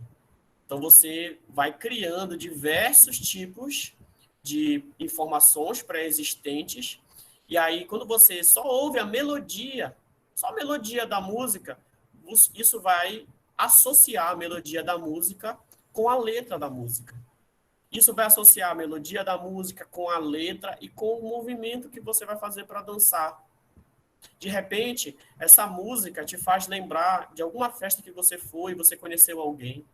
então você vai criando diversos tipos de informações pré-existentes, e aí quando você só ouve a melodia, só a melodia da música, isso vai associar a melodia da música com a letra da música. Isso vai associar a melodia da música com a letra e com o movimento que você vai fazer para dançar. De repente, essa música te faz lembrar de alguma festa que você foi, você conheceu alguém,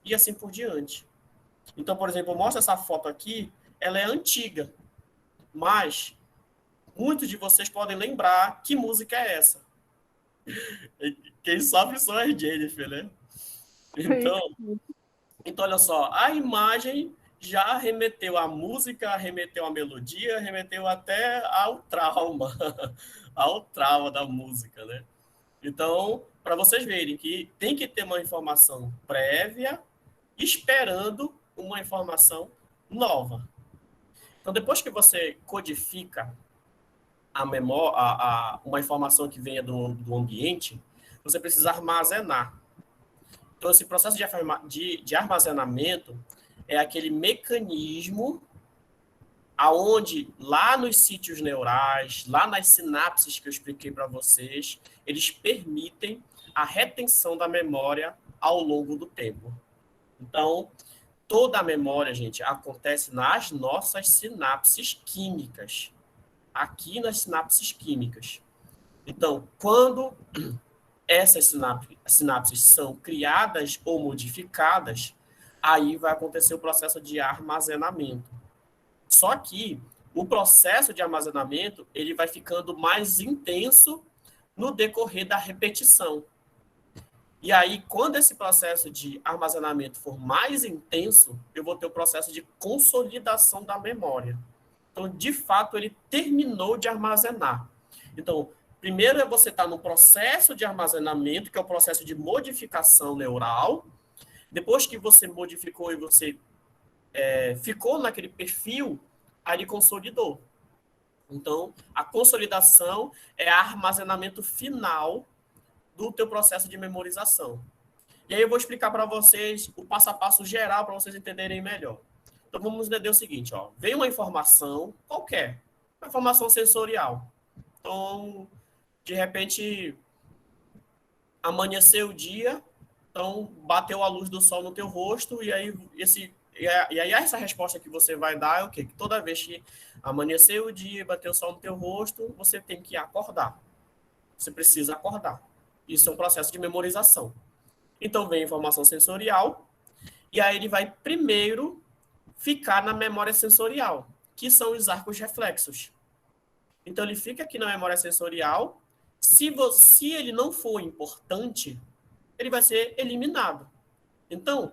e assim por diante. Então, por exemplo, eu mostro essa foto aqui, ela é antiga, mas muitos de vocês podem lembrar que música é essa. Quem sofre só é Jennifer, né? Então, então, olha só, a imagem já remeteu à música, remeteu à melodia, remeteu até ao trauma, ao trauma da música, né? Então, para vocês verem que tem que ter uma informação prévia, esperando uma informação nova. Então, depois que você codifica a memória, uma informação que venha do ambiente, você precisa armazenar. Então, esse processo de armazenamento é aquele mecanismo aonde lá nos sítios neurais, lá nas sinapses que eu expliquei para vocês, eles permitem a retenção da memória ao longo do tempo. Então, toda a memória, gente, acontece nas nossas sinapses químicas. Aqui nas sinapses químicas. Então, quando essas sinapses são criadas ou modificadas, aí vai acontecer o processo de armazenamento. Só que o processo de armazenamento ele vai ficando mais intenso no decorrer da repetição. E aí, quando esse processo de armazenamento for mais intenso, eu vou ter o processo de consolidação da memória. Então, de fato, ele terminou de armazenar. Então, primeiro é você estar no processo de armazenamento, que é o processo de modificação neural. Depois que você modificou e você ficou naquele perfil, aí ele consolidou. Então, a consolidação é armazenamento final do teu processo de memorização. E aí eu vou explicar para vocês o passo a passo geral para vocês entenderem melhor. Então vamos entender o seguinte, ó. Vem uma informação qualquer, uma informação sensorial. Então, de repente, amanheceu o dia, então bateu a luz do sol no teu rosto, e aí essa resposta que você vai dar é o quê? Que toda vez que amanheceu o dia, bateu o sol no teu rosto, você tem que acordar. Você precisa acordar. Isso é um processo de memorização. Então vem a informação sensorial, e aí ele vai primeiro ficar na memória sensorial, que são os arcos reflexos. Então ele fica aqui na memória sensorial. Se ele não for importante, ele vai ser eliminado. Então,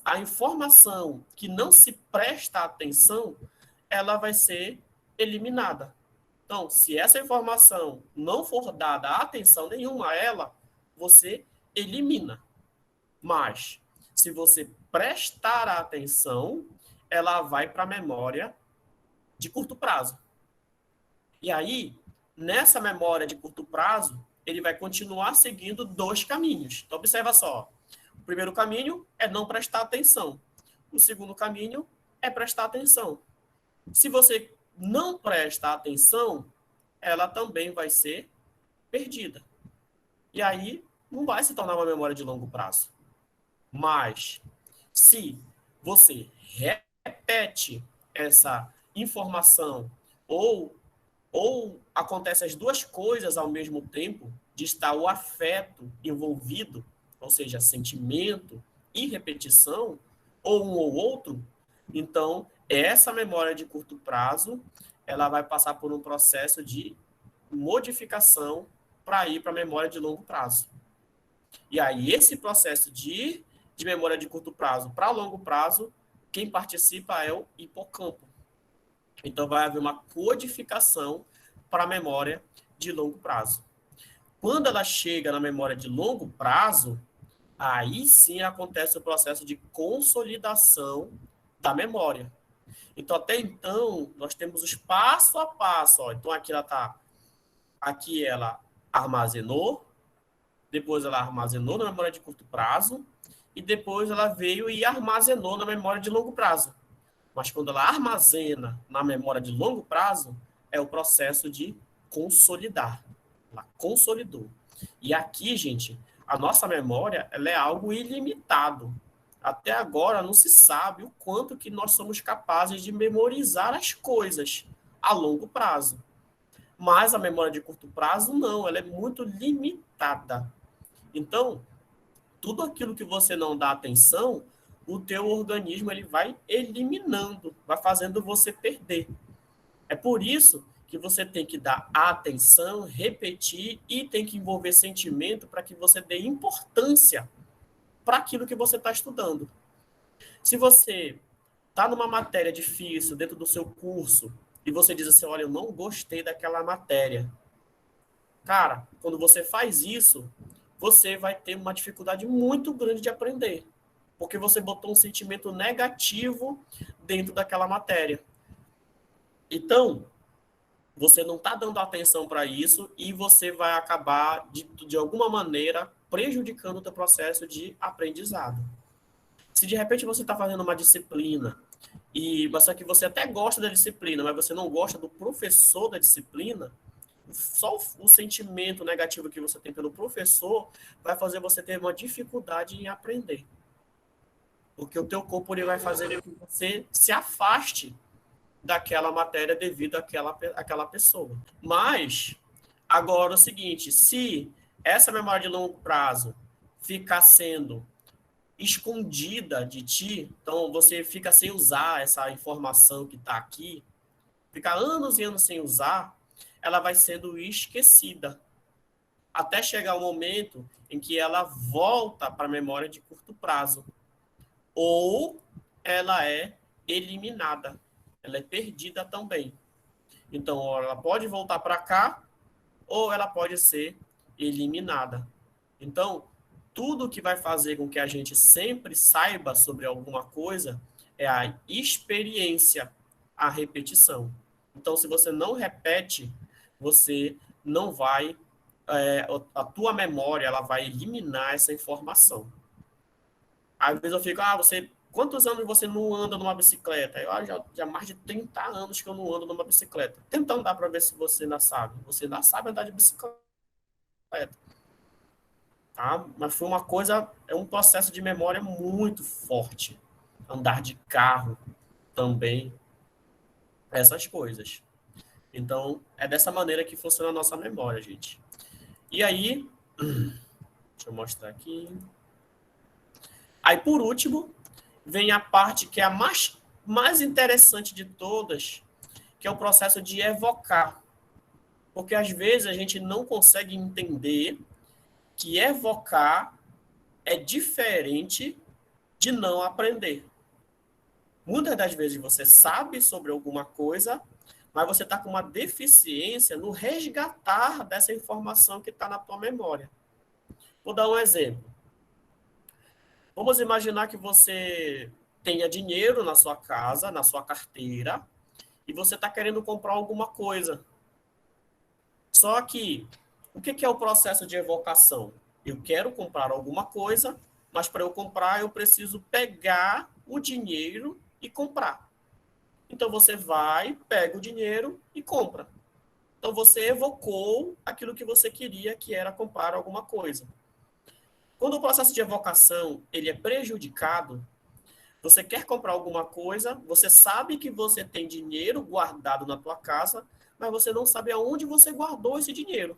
a informação que não se presta atenção, ela vai ser eliminada. Então, se essa informação não for dada atenção nenhuma a ela, você elimina. Mas, se você prestar atenção, ela vai para a memória de curto prazo. E aí, nessa memória de curto prazo, ele vai continuar seguindo dois caminhos. Então, observa só. O primeiro caminho é não prestar atenção. O segundo caminho é prestar atenção. Se você não presta atenção, ela também vai ser perdida. E aí, não vai se tornar uma memória de longo prazo. Mas, se você repete essa informação ou acontece as duas coisas ao mesmo tempo, de estar o afeto envolvido, ou seja, sentimento e repetição, ou um ou outro, então essa memória de curto prazo, ela vai passar por um processo de modificação para ir para a memória de longo prazo. E aí esse processo de memória de curto prazo para longo prazo, quem participa é o hipocampo. Então, vai haver uma codificação para a memória de longo prazo. Quando ela chega na memória de longo prazo, aí sim acontece o processo de consolidação da memória. Então, até então, nós temos os passo a passo. Ó. Então, aqui ela armazenou, depois ela armazenou na memória de curto prazo, e depois ela veio e armazenou na memória de longo prazo. Mas quando ela armazena na memória de longo prazo, é o processo de consolidar. Ela consolidou. E aqui, gente, a nossa memória ela é algo ilimitado. até agora não se sabe o quanto que nós somos capazes de memorizar as coisas a longo prazo. Mas a memória de curto prazo, não, ela é muito limitada. Então, tudo aquilo que você não dá atenção, o teu organismo ele vai eliminando, vai fazendo você perder. É por isso que você tem que dar atenção, repetir e tem que envolver sentimento para que você dê importância para aquilo que você está estudando. Se você está numa matéria difícil dentro do seu curso e você diz assim, olha, eu não gostei daquela matéria. Cara, quando você faz isso, você vai ter uma dificuldade muito grande de aprender, porque você botou um sentimento negativo dentro daquela matéria. Então, você não está dando atenção para isso e você vai acabar, de alguma maneira, prejudicando o teu processo de aprendizado. Se de repente você está fazendo uma disciplina, mas só que você até gosta da disciplina, mas você não gosta do professor da disciplina, só o sentimento negativo que você tem pelo professor vai fazer você ter uma dificuldade em aprender. Porque o teu corpo ele vai fazer com que você se afaste daquela matéria devido àquela pessoa. Mas, agora é o seguinte, se essa memória de longo prazo ficar sendo escondida de ti, então você fica sem usar essa informação que está aqui, fica anos e anos sem usar, ela vai sendo esquecida, até chegar o momento em que ela volta para a memória de curto prazo, ou ela é eliminada, ela é perdida também. Então, ela pode voltar para cá, ou ela pode ser eliminada. Então, tudo que vai fazer com que a gente sempre saiba sobre alguma coisa é a experiência, a repetição. Então, se você não repete, você não vai, a tua memória ela vai eliminar essa informação. Às vezes eu fico, quantos anos você não anda numa bicicleta? Eu já mais de 30 anos que eu não ando numa bicicleta. Tenta andar para ver se você ainda sabe. Você ainda sabe andar de bicicleta. Tá? Mas foi uma coisa, é um processo de memória muito forte. Andar de carro também, essas coisas. Então, é dessa maneira que funciona a nossa memória, gente. E aí, deixa eu mostrar aqui. Aí, por último, vem a parte que é a mais interessante de todas, que é o processo de evocar. Porque, às vezes, a gente não consegue entender que evocar é diferente de não aprender. Muitas das vezes você sabe sobre alguma coisa, mas você está com uma deficiência no resgatar dessa informação que está na tua memória. Vou dar um exemplo. Vamos imaginar que você tenha dinheiro na sua casa, na sua carteira, e você está querendo comprar alguma coisa. Só que, o que é o processo de evocação? Eu quero comprar alguma coisa, mas para eu comprar eu preciso pegar o dinheiro e comprar. Então você vai, pega o dinheiro e compra. Então você evocou aquilo que você queria, que era comprar alguma coisa. Quando o processo de evocação ele é prejudicado, você quer comprar alguma coisa, você sabe que você tem dinheiro guardado na tua casa, mas você não sabe aonde você guardou esse dinheiro.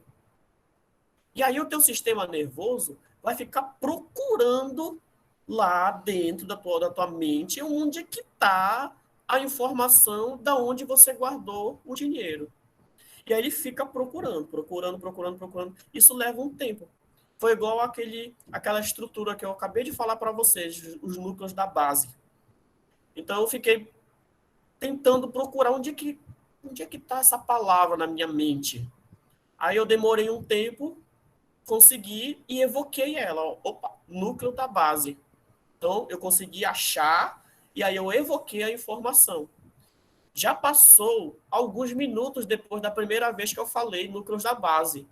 E aí o teu sistema nervoso vai ficar procurando lá dentro da tua mente onde é que está a informação da onde você guardou o dinheiro. E aí ele fica procurando. Isso leva um tempo. Foi igual aquela estrutura que eu acabei de falar para vocês, os núcleos da base. Então eu fiquei tentando procurar onde é que está essa palavra na minha mente. Aí eu demorei um tempo, consegui e evoquei ela. Opa, núcleo da base. Então eu consegui achar e aí eu evoquei a informação. Já passou alguns minutos depois da primeira vez que eu falei núcleos da base.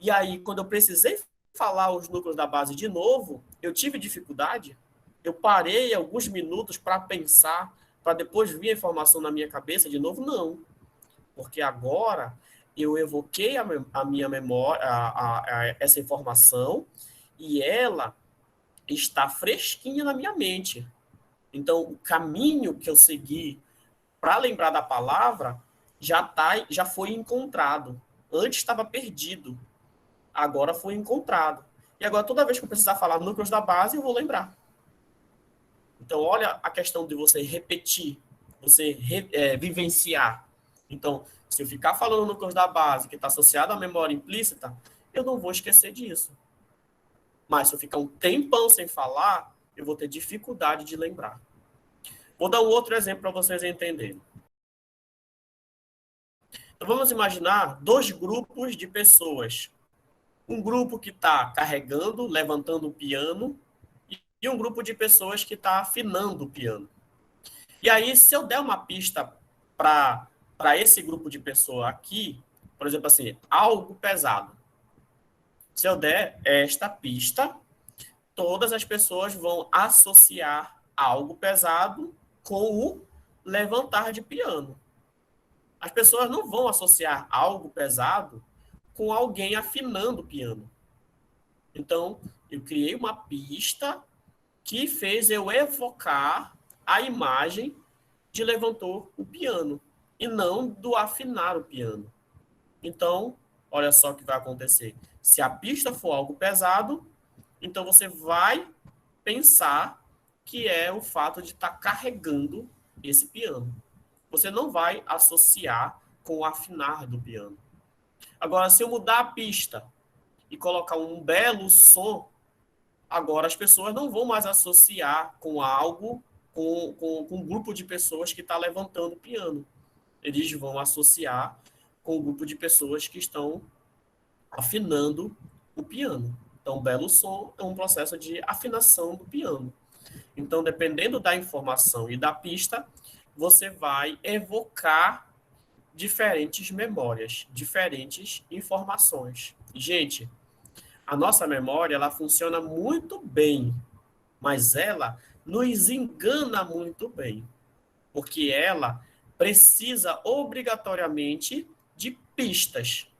E aí, quando eu precisei falar os núcleos da base de novo, eu tive dificuldade. Eu parei alguns minutos para pensar, para depois vir a informação na minha cabeça de novo. Não, porque agora eu evoquei a minha memória, essa informação, e ela está fresquinha na minha mente. Então, o caminho que eu segui para lembrar da palavra já foi encontrado. Antes estava perdido, agora foi encontrado. E agora, toda vez que eu precisar falar núcleos da base, eu vou lembrar. Então, olha a questão de você repetir, você vivenciar. Então, se eu ficar falando núcleos da base, que está associado à memória implícita, eu não vou esquecer disso. Mas se eu ficar um tempão sem falar, eu vou ter dificuldade de lembrar. Vou dar um outro exemplo para vocês entenderem. Então, vamos imaginar dois grupos de pessoas. Um grupo que está carregando, levantando o piano, e um grupo de pessoas que está afinando o piano. E aí, se eu der uma pista para esse grupo de pessoa aqui, por exemplo, assim, algo pesado. Se eu der esta pista, todas as pessoas vão associar algo pesado com o levantar de piano. As pessoas não vão associar algo pesado com alguém afinando o piano. Então, eu criei uma pista que fez eu evocar a imagem de levantou o piano e não do afinar o piano. Então, olha só o que vai acontecer. Se a pista for algo pesado, então você vai pensar que é o fato de estar carregando esse piano. Você não vai associar com o afinar do piano. Agora, se eu mudar a pista e colocar um belo som, agora as pessoas não vão mais associar com algo, com um grupo de pessoas que está levantando o piano. Eles vão associar com o grupo de pessoas que estão afinando o piano. Então, belo som é um processo de afinação do piano. Então, dependendo da informação e da pista, você vai evocar diferentes memórias, diferentes informações. Gente, a nossa memória, ela funciona muito bem, mas ela nos engana muito bem, porque ela precisa obrigatoriamente de pistas.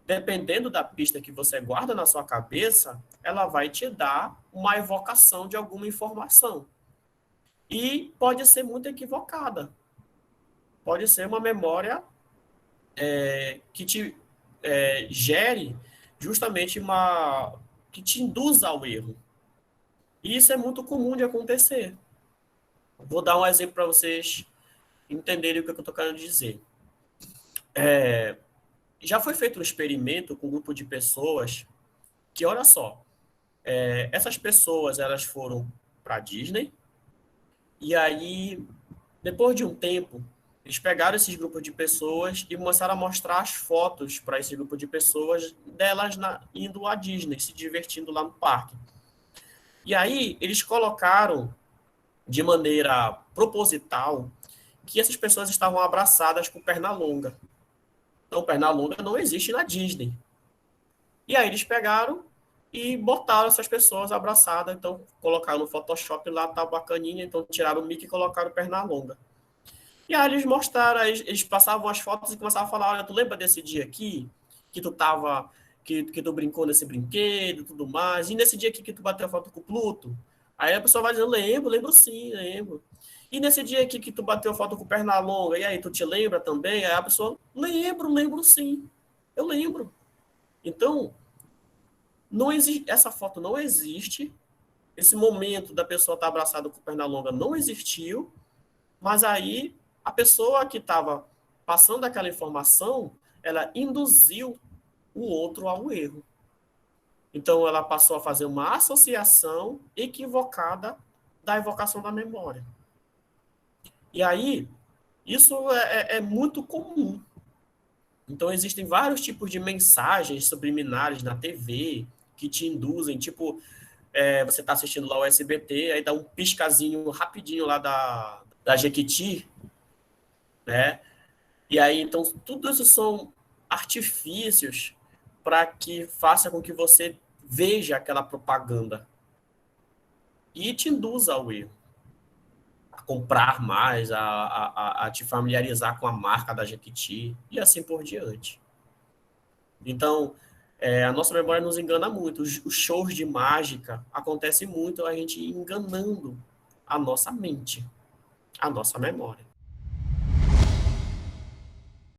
Dependendo da pista que você guarda na sua cabeça, ela vai te dar uma evocação de alguma informação. E pode ser muito equivocada. Pode ser uma memória que te gere justamente que te induza ao erro. E isso é muito comum de acontecer. Vou dar um exemplo para vocês entenderem o que eu estou querendo dizer. Já foi feito um experimento com um grupo de pessoas que, olha só, essas pessoas elas foram para a Disney e aí, depois de um tempo, eles pegaram esses grupos de pessoas e começaram a mostrar as fotos para esse grupo de pessoas delas indo à Disney, se divertindo lá no parque. E aí, eles colocaram de maneira proposital que essas pessoas estavam abraçadas com perna longa. Então, perna longa não existe na Disney. E aí eles pegaram e botaram essas pessoas abraçadas. Então, colocaram no Photoshop lá, tá bacaninha. Então, tiraram o Mickey e colocaram perna longa. E aí eles mostraram, aí eles passavam as fotos e começavam a falar, olha, tu lembra desse dia aqui? Que tu tava, que tu brincou nesse brinquedo e tudo mais. E nesse dia aqui que tu bateu a foto com o Pluto? Aí a pessoa vai dizendo, lembro sim, lembro. E nesse dia aqui que tu bateu a foto com perna longa, e aí tu te lembra também? Aí a pessoa, lembro sim. Eu lembro. Então, não existe, essa foto não existe, esse momento da pessoa estar abraçada com perna longa não existiu, mas aí a pessoa que estava passando aquela informação, ela induziu o outro ao erro. Então, ela passou a fazer uma associação equivocada da evocação da memória. E aí, isso é muito comum. Então, existem vários tipos de mensagens subliminares na TV que te induzem, tipo, você está assistindo lá o SBT, aí dá um piscazinho rapidinho lá da Jequiti, né? E aí, então, tudo isso são artifícios para que faça com que você veja aquela propaganda e te induza ao erro, a comprar mais, a te familiarizar com a marca da Jequiti e assim por diante. Então, A nossa memória nos engana muito. Os shows de mágica acontecem muito a gente enganando a nossa mente, a nossa memória.